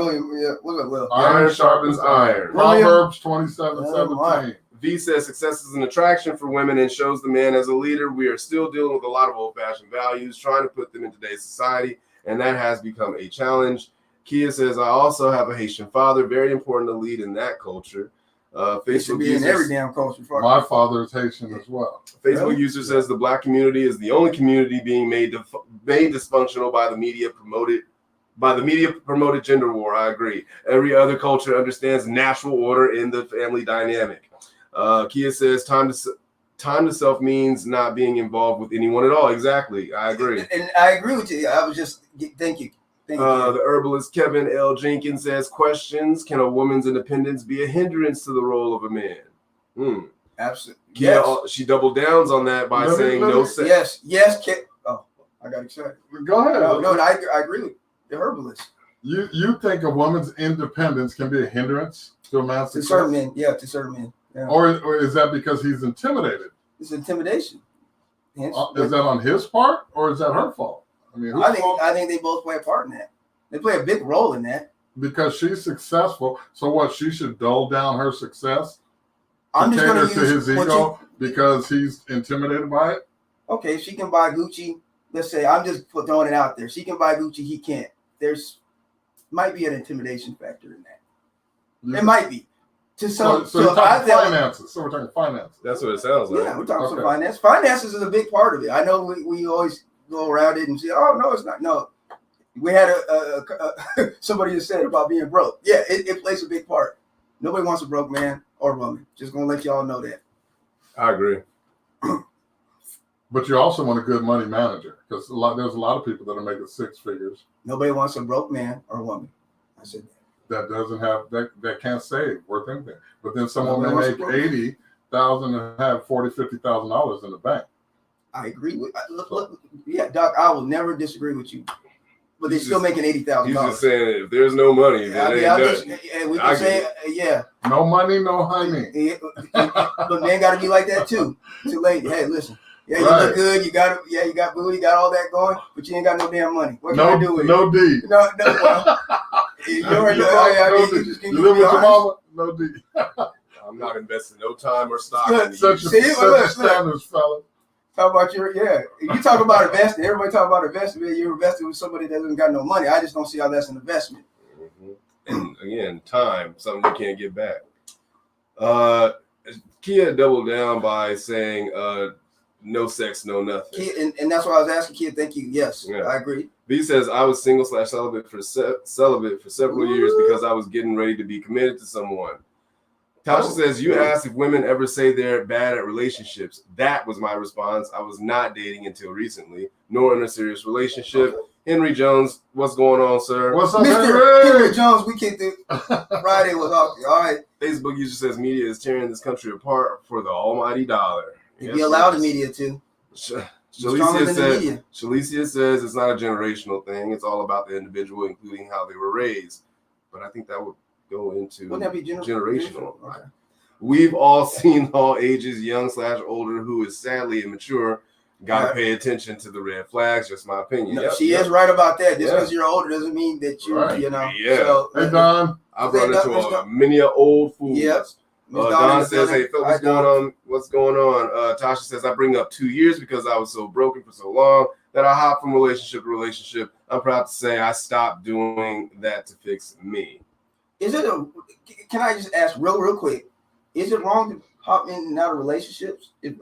iron. Proverbs 27:17. V says, success is an attraction for women and shows the man as a leader. We are still dealing with a lot of old-fashioned values, trying to put them in today's society, and that has become a challenge. Kia says, I also have a Haitian father. Very important to lead in that culture. Facebook should be in every damn culture. My father is Haitian as well. Facebook user says the black community is the only community being made dysfunctional by the media promoted gender war. I agree. Every other culture understands natural order in the family dynamic. Kia says time to self means not being involved with anyone at all. Exactly. I agree. And I agree with you. I was just thank you. The herbalist Kevin L. Jenkins says, questions, can a woman's independence be a hindrance to the role of a man? Absolutely. Yes. She doubled downs on that by saying no sex. Yes. Oh, I got excited. Go ahead. No, I agree with the herbalist. You think a woman's independence can be a hindrance to a man's success? To certain men, yeah. Or is that because he's intimidated? It's intimidation. Is that on his part or is that her fault? I think they both play a part in that. They play a big role in that. Because she's successful, so what? She should dull down her success. I'm just going to use his ego because he's intimidated by it. Okay, she can buy Gucci. Let's say I'm just throwing it out there. She can buy Gucci. He can't. There's might be an intimidation factor in that. Yeah. It might be. So we're talking finances. So we're talking finances. That's what it sounds like. Yeah, we're talking some finance. Finances is a big part of it. I know we always go around it and say, "Oh no, it's not." No, we had somebody that said about being broke. Yeah, it plays a big part. Nobody wants a broke man or woman. Just gonna let y'all know that. I agree. But you also want a good money manager because there's a lot of people that are making six figures. Nobody wants a broke man or woman. I said that. That doesn't have that can't save worth anything. But then someone may make $80,000 and have $40,000-$50,000 in the bank. I agree with look, yeah, Doc. I will never disagree with you. but they're still making $80,000. He's just saying if there's no money, then ain't nothing. And we can say, yeah. No money, no honey. But men got to be like that too. Too late. Hey, listen. Yeah, you look good. You got booty, you got all that going, but you ain't got no damn money. What can I do with it? No D. No. Well, you live with your mama? No D. I'm not investing no time or stock. Such standards, fella. Talk about you talk about investing. Everybody talk about investing. Man, you're investing with somebody that doesn't got no money. I just don't see how that's an investment. Mm-hmm. And again, time, something you can't get back. Kia doubled down by saying no sex, no nothing. Kia, and that's why I was asking Kia. Thank you. Yes, yeah. I agree. B says, I was single/celibate for several years because I was getting ready to be committed to someone. Tasha says, you asked if women ever say they're bad at relationships. That was my response. I was not dating until recently, nor in a serious relationship. Henry Jones, what's going on, sir? What's up, Mr. Henry Jones? We kicked it. Friday was off. All right. Facebook user says media is tearing this country apart for the almighty dollar. If you allow the media to. Shalicia says it's not a generational thing. It's all about the individual, including how they were raised. But I think that would go into wouldn't that be generational. Okay. We've all seen all ages, young/older, who is sadly immature. Gotta pay attention to the red flags. Just my opinion. No, she is right about that. Just because you're older doesn't mean that you know. Yeah. So, hey Don, I've run into many old fools. Yep. Don says, "Hey, Phil, what's going on? What's going on?" Tasha says, "I bring up 2 years because I was so broken for so long that I hopped from relationship to relationship. I'm proud to say I stopped doing that to fix me." Can I just ask real quick? Is it wrong to hop in and out of relationships? If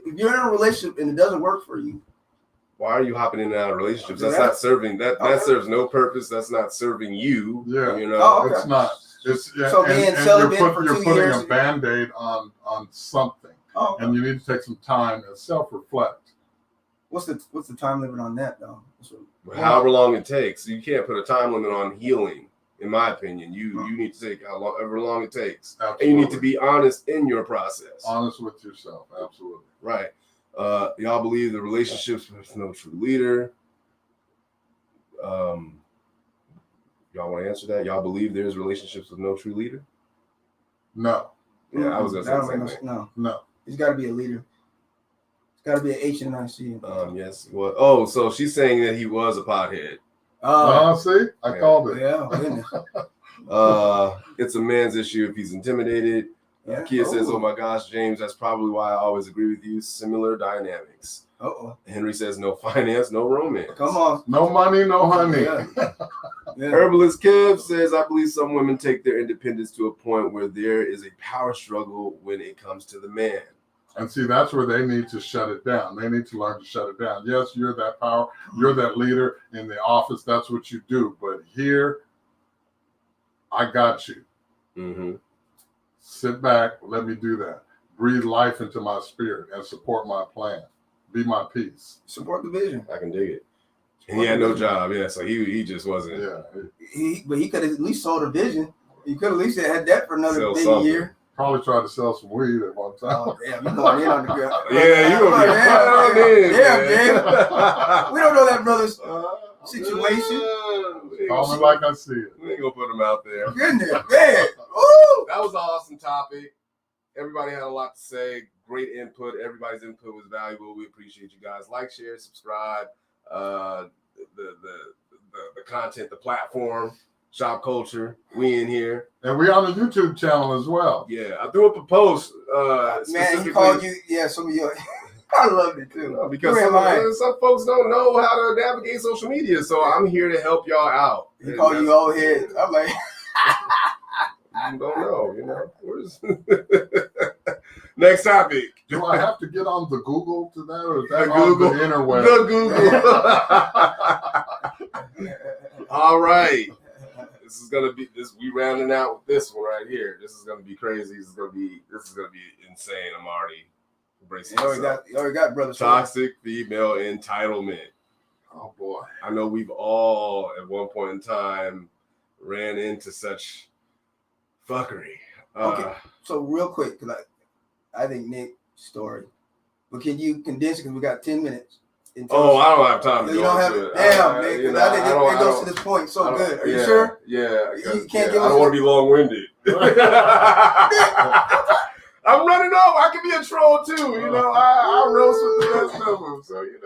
you're in a relationship and it doesn't work for you, why are you hopping in and out of relationships? That's not serving. That serves no purpose. That's not serving you. Yeah, you know, it's not. It's so being celibate for 2 years. You're putting a Band-Aid on something, and you need to take some time and self-reflect. What's the time limit on that though? However long it takes. You can't put a time limit on healing. In my opinion, you need to take however long it takes. Absolutely. And you need to be honest in your process. Honest with yourself, absolutely. Right. Y'all believe the relationships with no true leader. Y'all want to answer that? Y'all believe there's relationships with no true leader? No. Yeah, I was gonna say no. He's got to be a leader. It's got to be an H and an IC. Yes. Well, so she's saying that he was a pothead. See, I called it. Yeah. It's a man's issue if he's intimidated. Yeah. Kia says, "Oh my gosh, James, that's probably why I always agree with you. Similar dynamics." Henry says, "No finance, no romance. Come on, no money, no honey." Yeah. Herbalist Kev says, "I believe some women take their independence to a point where there is a power struggle when it comes to the man." And see, that's where they need to shut it down. They need to learn to shut it down. Yes, you're that power. You're that leader in the office. That's what you do. But here, I got you. Mm-hmm. Sit back. Let me do that. Breathe life into my spirit and support my plan. Be my peace. Support the vision. I can dig it. And he had no job. Yeah, so he just wasn't. Yeah. But he could have at least sold a vision. He could at least have had that for another year. Probably tried to sell some weed at one time. Oh, damn, you going in on the ground. Yeah, you gonna be man. We don't know that brother's situation. Call me like I see it. We ain't gonna put him out there. Goodness, man. Ooh. That was an awesome topic. Everybody had a lot to say. Great input. Everybody's input was valuable. We appreciate you guys. Like, share, subscribe. The content, the platform. Shopkulture, we in here, and we on the YouTube channel as well. Yeah, I threw up a post. Man, he called you. Yeah, some of you. I loved it too. Because some folks don't know how to navigate social media, so I'm here to help y'all out. He called you old heads. I'm like, you don't know, you know. Where's next topic? Do I have to get on the Google to that, or is that on the interweb? The Google. All right. This is gonna be this. We rounding out with this one right here. This is gonna be crazy. This is gonna be insane. I'm already embracing. You already got brother. Toxic female entitlement. Oh boy. I know we've all at one point in time ran into such fuckery. Okay, so real quick, because I think Nick's story, but can you condense it? Because we got 10 minutes. Oh, I don't have time to you go don't have into it. it. Damn, man, because I think it goes to this point so good. Are you sure? Yeah. You can't give I us. don't want to be long-winded. I'm running off. I can be a troll too. I roast with the best of them. So you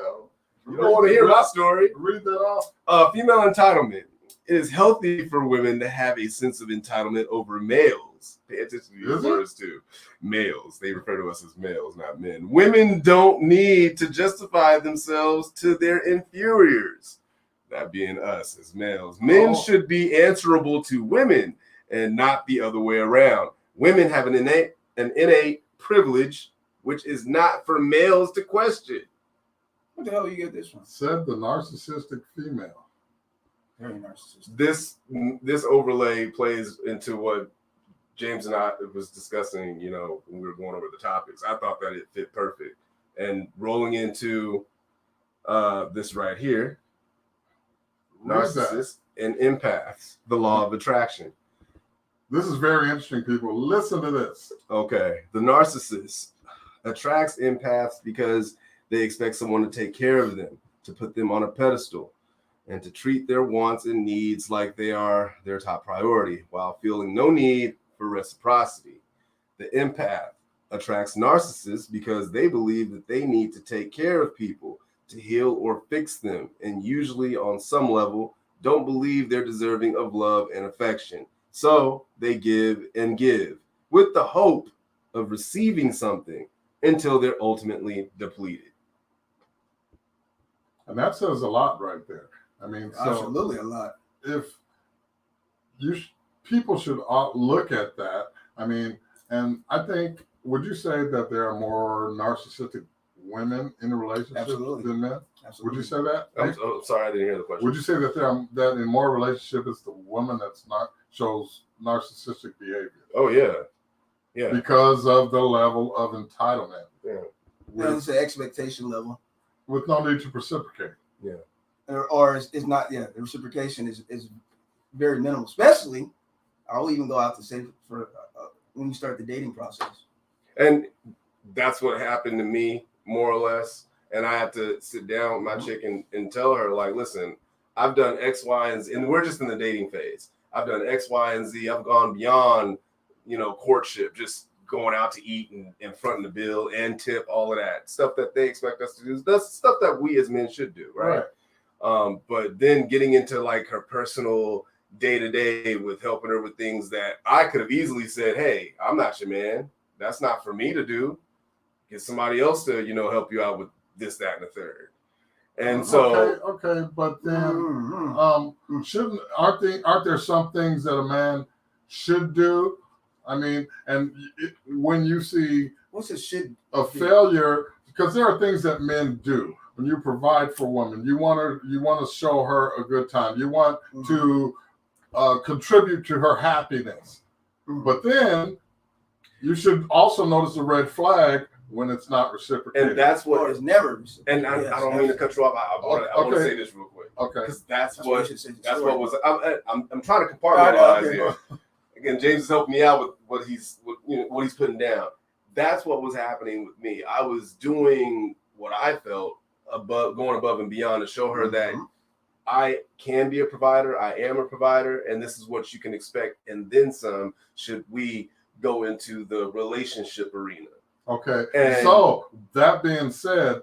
don't want to hear my story. Read that off. Female entitlement. It is healthy for women to have a sense of entitlement over males. Pay attention to these words too. Males. They refer to us as males, not men. Women don't need to justify themselves to their inferiors. That being us as males. Men should be answerable to women and not the other way around. Women have an innate privilege, which is not for males to question. What the hell you get this one? Said the narcissistic female. Very narcissistic. This overlay plays into what James and I was discussing, when we were going over the topics. I thought that it fit perfect. And rolling into this right here, narcissists and empaths, the law of attraction. This is very interesting, people. Listen to this. Okay. The narcissist attracts empaths because they expect someone to take care of them, to put them on a pedestal, and to treat their wants and needs like they are their top priority while feeling no need for reciprocity. The empath attracts narcissists because they believe that they need to take care of people, to heal or fix them, and usually on some level don't believe they're deserving of love and affection. So they give and give with the hope of receiving something until they're ultimately depleted. And that says a lot right there. I mean, absolutely a lot. If people should look at that. I mean, and I think, would you say that there are more narcissistic women in a relationship than men? Absolutely. Would you say that? I'm sorry, I didn't hear the question. Would you say that in more relationships it's the woman that's not shows narcissistic behavior? Oh yeah. Because of the level of entitlement. Yeah. It's the expectation level. With no need to reciprocate. Yeah. Or it's not. Yeah, the reciprocation is very minimal. Especially, I'll even go out to say for when you start the dating process. And that's what happened to me, more or less. And I had to sit down with my chick and tell her, like, listen, I've done X, Y, and Z, and we're just in the dating phase. I've done X, Y, and Z. I've gone beyond, courtship, just going out to eat and fronting the bill and tip, all of that stuff that they expect us to do. That's stuff that we as men should do, right? But then getting into like her personal day-to-day with helping her with things that I could have easily said, hey, I'm not your man. That's not for me to do. Get somebody else to, help you out with this, that, and the third. And so okay, but then aren't there some things that a man should do? I mean, and when you see a failure, because there are things that men do. When you provide for a woman, you want to show her a good time. You want to contribute to her happiness. But then you should also notice a red flag when it's not reciprocated. And that's what is never reciprocated. And I don't mean to cut you off. I want to say this real quick. Okay. Because that's what was. I'm trying to compartmentalize here. Again, James is helping me out with what he's putting down. That's what was happening with me. I was doing what I felt going above and beyond to show her that I can be a provider. I am a provider, and this is what you can expect, and then some. Should we go into the relationship arena? Okay. So that being said,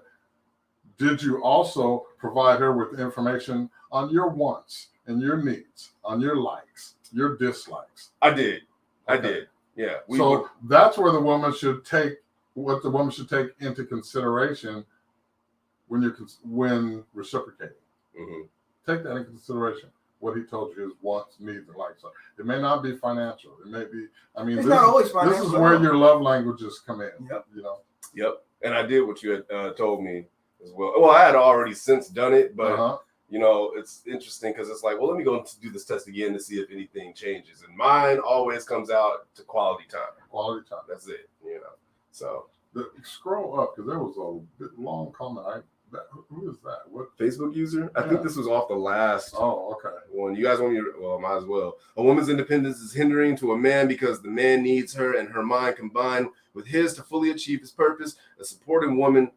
did you also provide her with information on your wants and your needs, on your likes, your dislikes? I did. Yeah. That's where the woman should take into consideration when reciprocating. Take that into consideration. What he told you is wants, needs, and likes. So it may not be financial. It may be. I mean, it's not always financial. This is where your love languages come in. Yep. Yep. And I did what you had told me as well. Well, I had already since done it, but it's interesting because it's like, well, let me go do this test again to see if anything changes. And mine always comes out to quality time. Quality time. That's it. So scroll up because there was a bit long comment. Who is that? What Facebook user? I think this was off the last. Oh, okay. One. You guys want me to? Well, might as well. A woman's independence is hindering to a man because the man needs her and her mind combined with his to fully achieve his purpose. A supportive woman,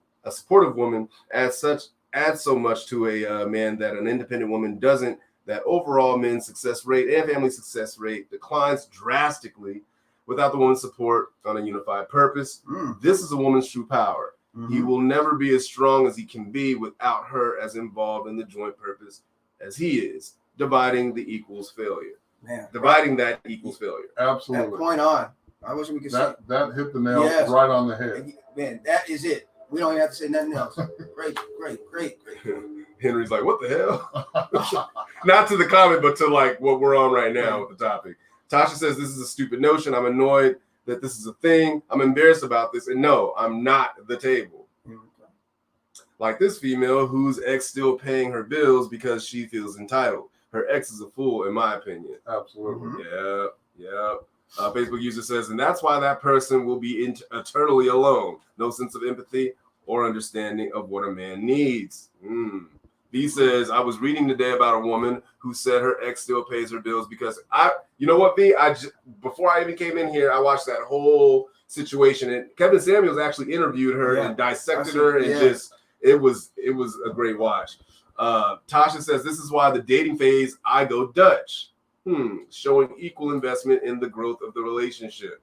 as such adds so much to a man that an independent woman doesn't, that overall men's success rate and family success rate declines drastically without the woman's support on a unified purpose. This is a woman's true power. He will never be as strong as he can be without her as involved in the joint purpose as he is. Dividing the equals failure. Man, Dividing that equals failure. Absolutely. That point on. I wish we could say that hit the nail right on the head. Man, that is it. We don't even have to say nothing else. Great. Henry's like, what the hell? Not to the comment, but to like what we're on right now with the topic. Tasha says this is a stupid notion. I'm annoyed that this is a thing. I'm embarrassed about this. And no, I'm not the table. Like this female whose ex still paying her bills because she feels entitled. Her ex is a fool, in my opinion. Absolutely. Yeah. Facebook user says, and that's why that person will be eternally alone. No sense of empathy or understanding of what a man needs. B says, I was reading today about a woman who said her ex still pays her bills because you know what, B? Before I even came in here, I watched that whole situation, and Kevin Samuels actually interviewed her and dissected her, and it was a great watch. Tasha says, this is why the dating phase, I go Dutch. Showing equal investment in the growth of the relationship.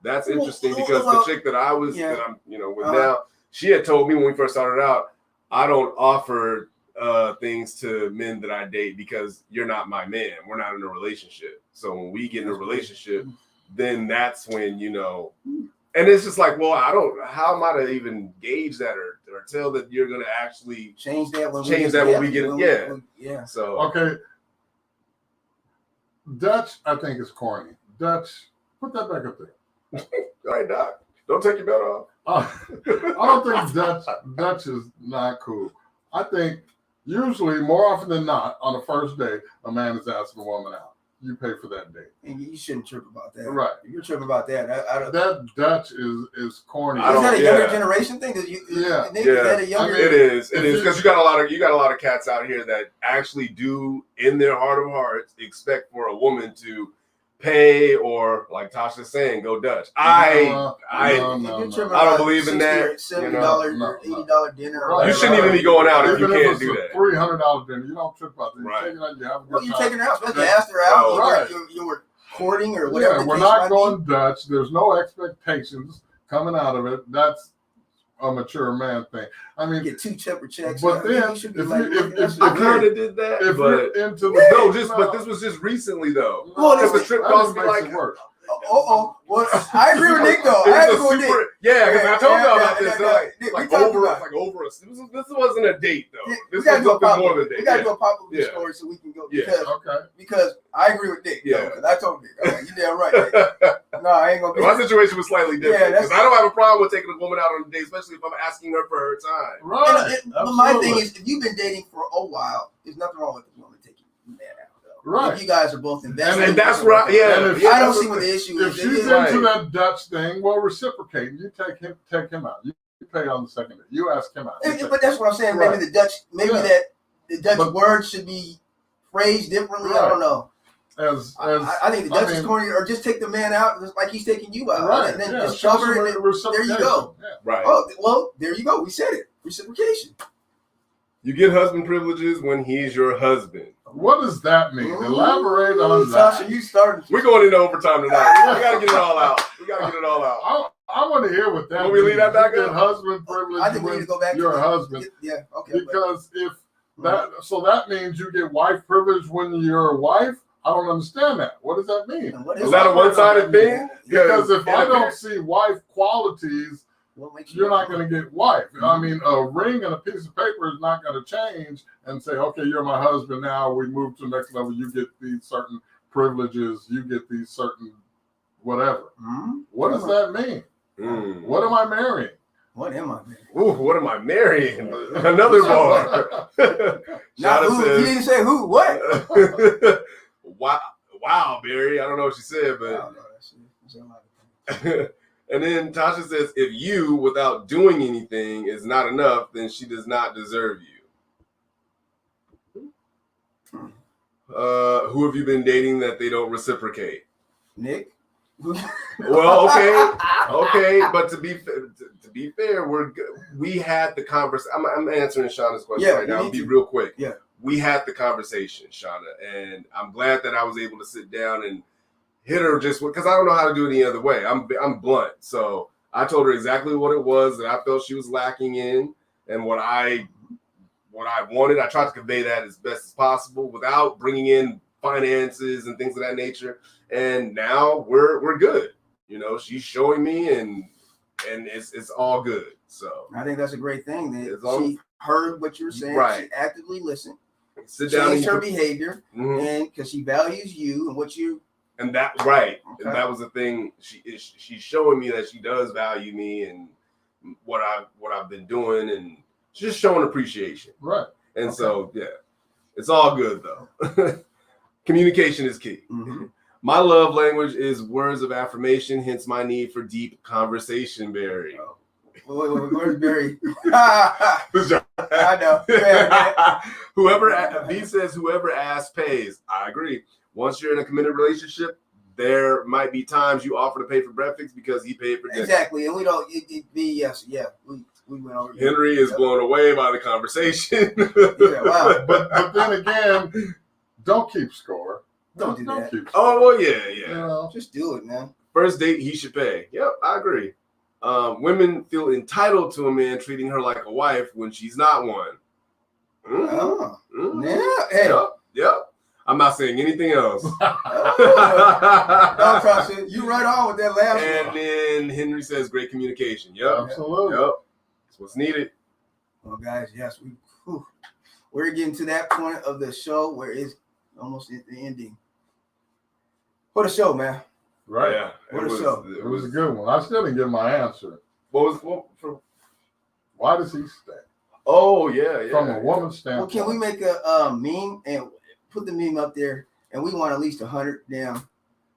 That's interesting because the chick that I was, that I'm, with now, she had told me when we first started out, I don't offer things to men that I date because you're not my man. We're not in a relationship. So when we get in a relationship, then that's when, and it's just like, well, how am I to even gauge that or tell that you're going to actually change that when we get it? Yeah. So, okay. Dutch, I think, is corny. Dutch, put that back up there. All right, Doc. Don't take your belt off. I don't think Dutch is not cool. I think usually, more often than not, on the first date, a man is asking a woman out. You pay for that date. And you shouldn't trip about that. Right. If you're tripping about that, that Dutch is corny. Is that a younger generation thing? Is that a younger? It is because you got a lot of cats out here that actually do, in their heart of hearts, expect for a woman to pay or, like Tasha's saying, go Dutch. I don't believe in that. $70, $80 dinner. Right. You shouldn't even be going out if you can't do that. $300 dinner. You don't trip about that. Right. You're taking her out. Especially asked her out. Right. You were courting or whatever. Yeah, we're not going Dutch. There's no expectations coming out of it. That's a mature man thing. I mean, get 2 temper checks. But then, if I kind of did that, if but you're into the but this was just recently though. Well, because the trip cost me like. Well, I agree with Nick though. I agree with Nick. Yeah, because I told y'all about this. Like over. This wasn't a date though. This was something more than a date. We got to do a pop-up story so we can go. Because I agree with Nick. Yeah. Because I told Nick. You damn right. No, I ain't gonna. My situation was slightly different because I don't have a problem with taking a woman out on a date, especially if I'm asking her for her time. Right. But my thing is, if you've been dating for a while, there's nothing wrong with the woman taking that out. Right. If you guys are both invested. And that's right. Yeah. I don't see what the issue is. If she's into that Dutch thing, well, reciprocate. You take him out. You pay on the second day. You ask him out. But that's what I'm saying. Maybe the Dutch word should be phrased differently. Right. I don't know. I think the Dutch is corny, or just take the man out just like he's taking you out. Right. And then just cover it. There you go. Yeah. Right. Oh, well, there you go. We said it. Reciprocation. You get husband privileges when he's your husband. What does that mean? Elaborate on that. Tasha, you started. We're going into overtime tonight. We got to get it all out. I want to hear what that means. Will we leave that back up? Husband privilege. I think we need to go back to your husband. Yeah, okay. Because that means you get wife privilege when you're a wife? I don't understand that. What does that mean? Is that a one-sided thing? Because if I don't see wife qualities, you're not going to get wife. I mean, a ring and a piece of paper is not going to change and say, okay, you're my husband now. We move to the next level. You get these certain privileges. You get these certain whatever. What does that mean? What am I marrying? What am I marrying? Ooh, what am I marrying? Another bar. Not who. Says, you didn't say who. What? Wow, Barry. I don't know what she said, but. And then Tasha says, if you, without doing anything, is not enough, then she does not deserve you. Who have you been dating that they don't reciprocate? Nick. Well, okay, but to to be fair, we're good. We had the conversation. I'm answering Shauna's question right now. I'll be to. real quick. Yeah. We had the conversation, Shauna, and I'm glad that I was able to sit down and hit her just because I don't know how to do it any other way. I'm blunt. So I told her exactly what it was that I felt she was lacking in and what I wanted. I tried to convey that as best as possible without bringing in finances and things of that nature. And now we're good. You know, she's showing me and it's all good. So I think that's a great thing that she heard what you were saying. Right. She actively listened. Sit down. Changed her behavior, and because she values you and what you. And that right, okay. And that was the thing. She's showing me that she does value me and what I've been doing, and she's just showing appreciation. Right. And so yeah, it's all good though. Communication is key. Mm-hmm. My love language is words of affirmation. Hence my need for deep conversation, Barry. Oh. Where's Barry? I know. B says whoever asks pays. I agree. Once you're in a committed relationship, there might be times you offer to pay for breakfast because he paid for dinner. Exactly, and we don't. We went over. Henry is blown away by the conversation. Yeah, wow. But then again, don't keep score. Don't do that. Keep score. Oh well, yeah. You know? Just do it, man. First date, he should pay. Yep, I agree. Women feel entitled to a man treating her like a wife when she's not one. Yeah. Hey. Yep. I'm not saying anything else. No, Tasha, you right on with that last one. And then Henry says great communication. Yep. Absolutely. Yep. That's what's needed. Well, guys, yes, we're getting to that point of the show where it's almost at the ending. What a show, man. Right. Yeah. What a show. It was a good one. I still didn't get my answer. Why does he stay? Oh, yeah. From a woman's standpoint. Well, can we make a meme and put the meme up there? And we want at least 100 damn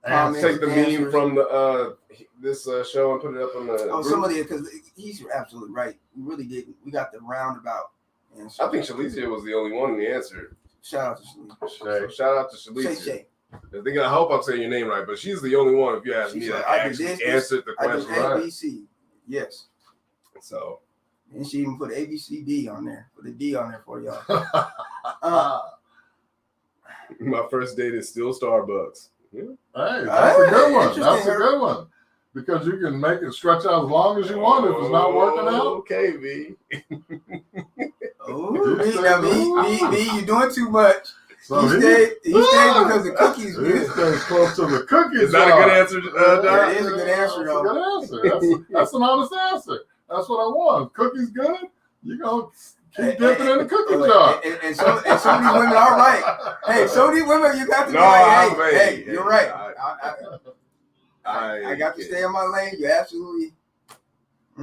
comments. Take the meme from the this show and put it up on the. Oh, some of the because he's absolutely right. We really didn't. We got the roundabout answer. I think Shalicia was the only one who answered. Shout out to Shalicia. So shout out to Shalicia. Shay. I hope I'm saying your name right, but she's the only one, if you ask me, that actually answered the question. I do ABC, yes. So. And she even put ABCD on there, put a D on there for y'all. My first date is still Starbucks. Yeah. Hey, that's a good one. That's a good one. Because you can make it stretch out as long as you want if it's not working out. Okay, V. B, you're doing too much. So he stayed because the cookies good. He stays close to the cookies. Is that a good answer, Doc? That is a good answer, though. That's a good answer. That's an honest answer. That's what I want. Cookies good? You're going to keep dipping in the cookie jar. And some of these women are right. Hey, some of these women, you got to be hey, you're right. I got to stay in my lane. You absolutely.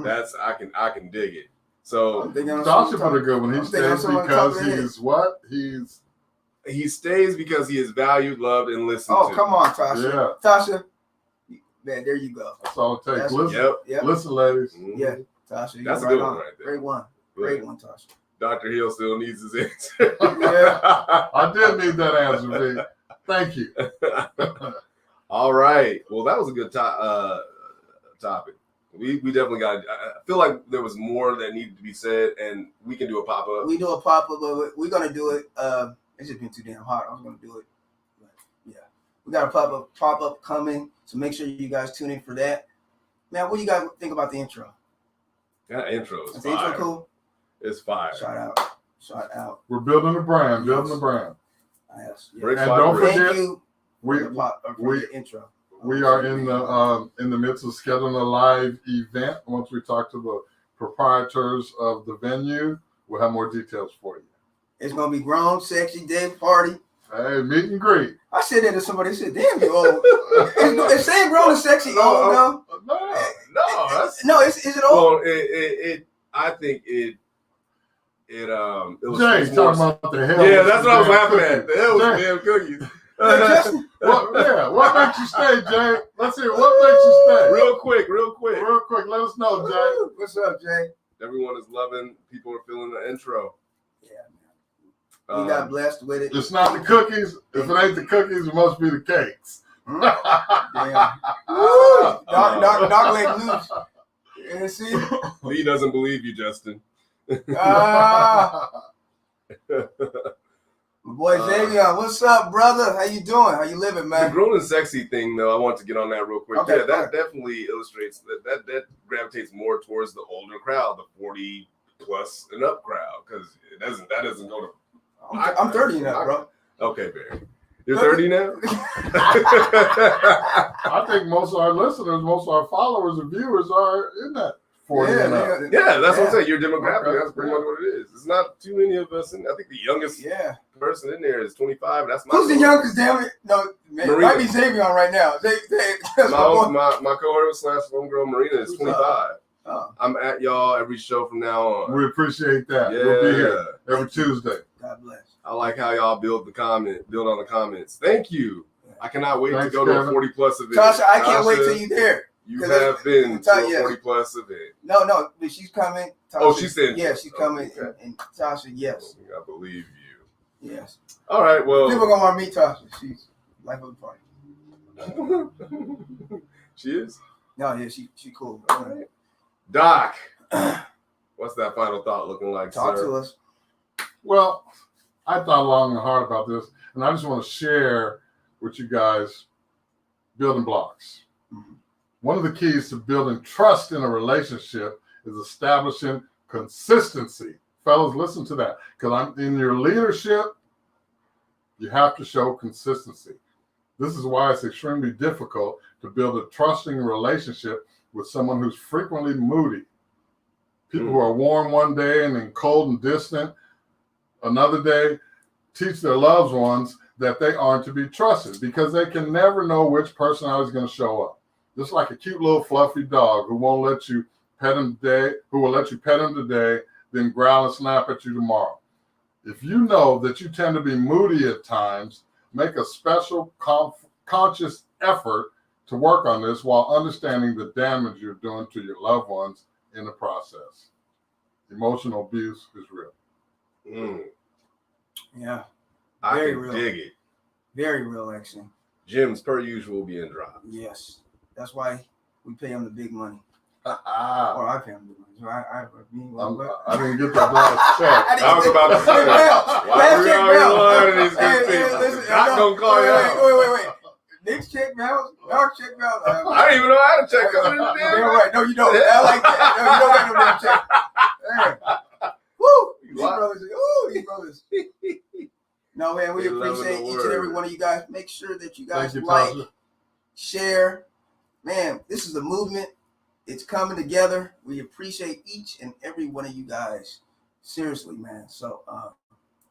I can dig it. So Tasha put a good one. He stays because he's what? He stays because he is valued, loved, and listened to. Oh, come on, Tasha. Yeah. Tasha. Man, there you go. That's all it takes. Listen, listen, ladies. Mm-hmm. Yeah, Tasha. That's a good one right there. Great one, Tasha. Dr. Hill still needs his answer. Yeah. I did need that answer, V. Thank you. All right. Well, that was a good topic. We definitely got. I feel like there was more that needed to be said, and we can do a pop up. We do a pop up of it. We're gonna do it. It's just been too damn hot. I was gonna do it. But yeah, we got a pop up coming. So make sure you guys tune in for that. Man, what do you guys think about the intro? That intro is fire. The intro cool? It's fire. Shout out. We're building a brand. Yes. Yes. And don't forget, thank you for the intro. We are in the midst of scheduling a live event. Once we talk to the proprietors of the venue, we'll have more details for you. It's gonna be grown, sexy day party. Hey, meet and greet. I said that to somebody. They said, "Damn, you old." It's saying grown and sexy old now. No. Is it old? Well, I think it Jay talking about the hell. Yeah, that's what I was laughing at. The hell was damn cookies. What makes you stay, Jay? Let's hear what makes you stay. Real quick. Let us know, Jay. What's up, Jay? Everyone is loving. People are feeling the intro. Yeah, man. We got blessed with it. It's not the cookies. If it ain't the cookies, it must be the cakes. Damn. Dog leg loose. Yeah, see? Lee doesn't believe you, Justin. My boy Xavier, what's up, brother? How you doing? How you living, man? The grown and sexy thing, though, I want to get on that real quick. Okay, yeah, that definitely illustrates that gravitates more towards the older crowd, the 40 plus and up crowd, because that doesn't go to. I'm 30 now, bro. Okay, Barry. You're 30 now? I think most of our listeners, most of our followers and viewers are in that 40 and up. Yeah, that's what I'm saying. Your demographic, that's pretty much what it is. It's not too many of us. I think the youngest person in there is 25. That's my Who's the youngest, damn it? No, man, it might be Xavier right now. My cohort / homegirl Marina is 25. Oh. I'm at y'all every show from now on. We appreciate that. Yeah. We'll be here every Tuesday. God bless. I like how y'all build on the comments. Thank you. I cannot wait to go Kevin. to a 40 plus event. Tasha, I can't wait till you're there. You have been to a 40 plus event. No, but she's coming. Tasha, Oh, she said. Yeah, she's coming. Okay. And Tasha, yes. I believe you. Yes. All right, well. People are going to want to meet Tasha. She's life of the party. She is? No, yeah, she cool. All right. Doc, what's that final thought looking like, Talk sir? to us. Well, I thought long and hard about this, and I just want to share with you guys building blocks. Mm-hmm. One of the keys to building trust in a relationship is establishing consistency. Fellas, listen to that. Because in your leadership, you have to show consistency. This is why it's extremely difficult to build a trusting relationship with someone who's frequently moody. People who are warm one day and then cold and distant another day teach their loved ones that they aren't to be trusted because they can never know which personality is going to show up. Just like a cute little fluffy dog who won't let you pet him today, who will let you pet him today, then growl and snap at you tomorrow. If you know that you tend to be moody at times, make a special conscious effort to work on this while understanding the damage you're doing to your loved ones in the process. Emotional abuse is real. Yeah. I Very can real. dig it. Very real, actually. Gyms, per usual, being dropped. Yes. That's why we pay him the big money. Or I pay him the big money. So I didn't get that last check. I was about to say that. Not gonna call you out. Wait. Nick's check balance, Dark check balance. I don't even know how to check out. Damn right. No, you don't. I like that. No, you don't got no damn check. Damn. Woo! These brothers. No, man, we appreciate each and every one of you guys. Make sure that you guys share. Man, this is a movement. It's coming together. We appreciate each and every one of you guys. Seriously, man. So,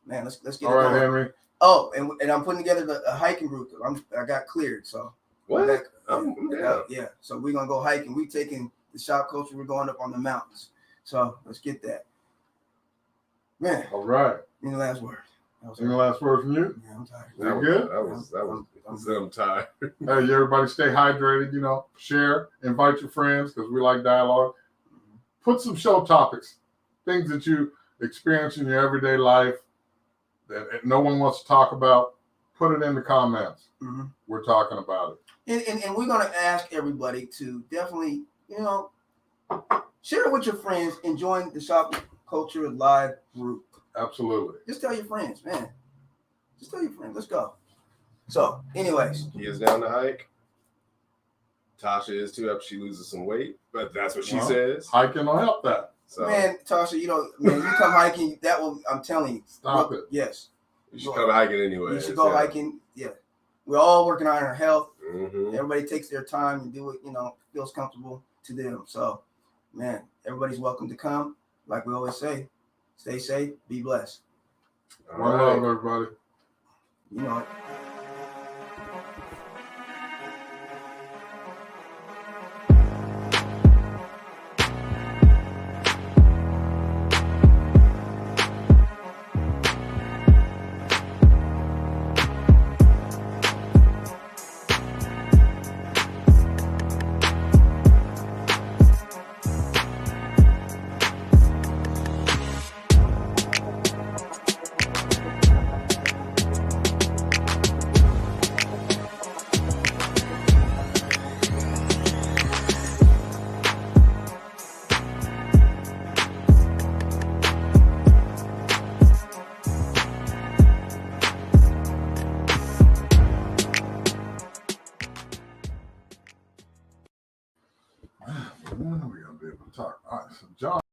man, let's get it all right, going. Henry. Oh, and I'm putting together a hiking group. I got cleared, so. What? Yeah. So we're gonna go hiking. We taking the Shopkulture. We're going up on the mountains. So let's get that. Man. All right. Any last word? Any last word from you? Yeah, I'm tired. You good? I'm tired. Hey, everybody stay hydrated, share, invite your friends because we like dialogue. Put some show topics, things that you experience in your everyday life that no one wants to talk about. Put it in the comments. Mm-hmm. We're talking about it. And we're going to ask everybody to definitely, share with your friends and join the Shopkulture Live group. Absolutely. Just tell your friends, man. Just tell your friends. Let's go. So, anyways. He is down to hike. Tasha is too, after she loses some weight, but that's what she says. Hiking will help that. So, man, Tasha, you come hiking, that will, I'm telling you. Stop it. Yes. You should come hiking anyway. You should go hiking. Yeah. We're all working on our health. Mm-hmm. Everybody takes their time and do what, feels comfortable to them. So, man, everybody's welcome to come. Like we always say, stay safe, be blessed. One love, everybody. You know it. Talk. All right, so John.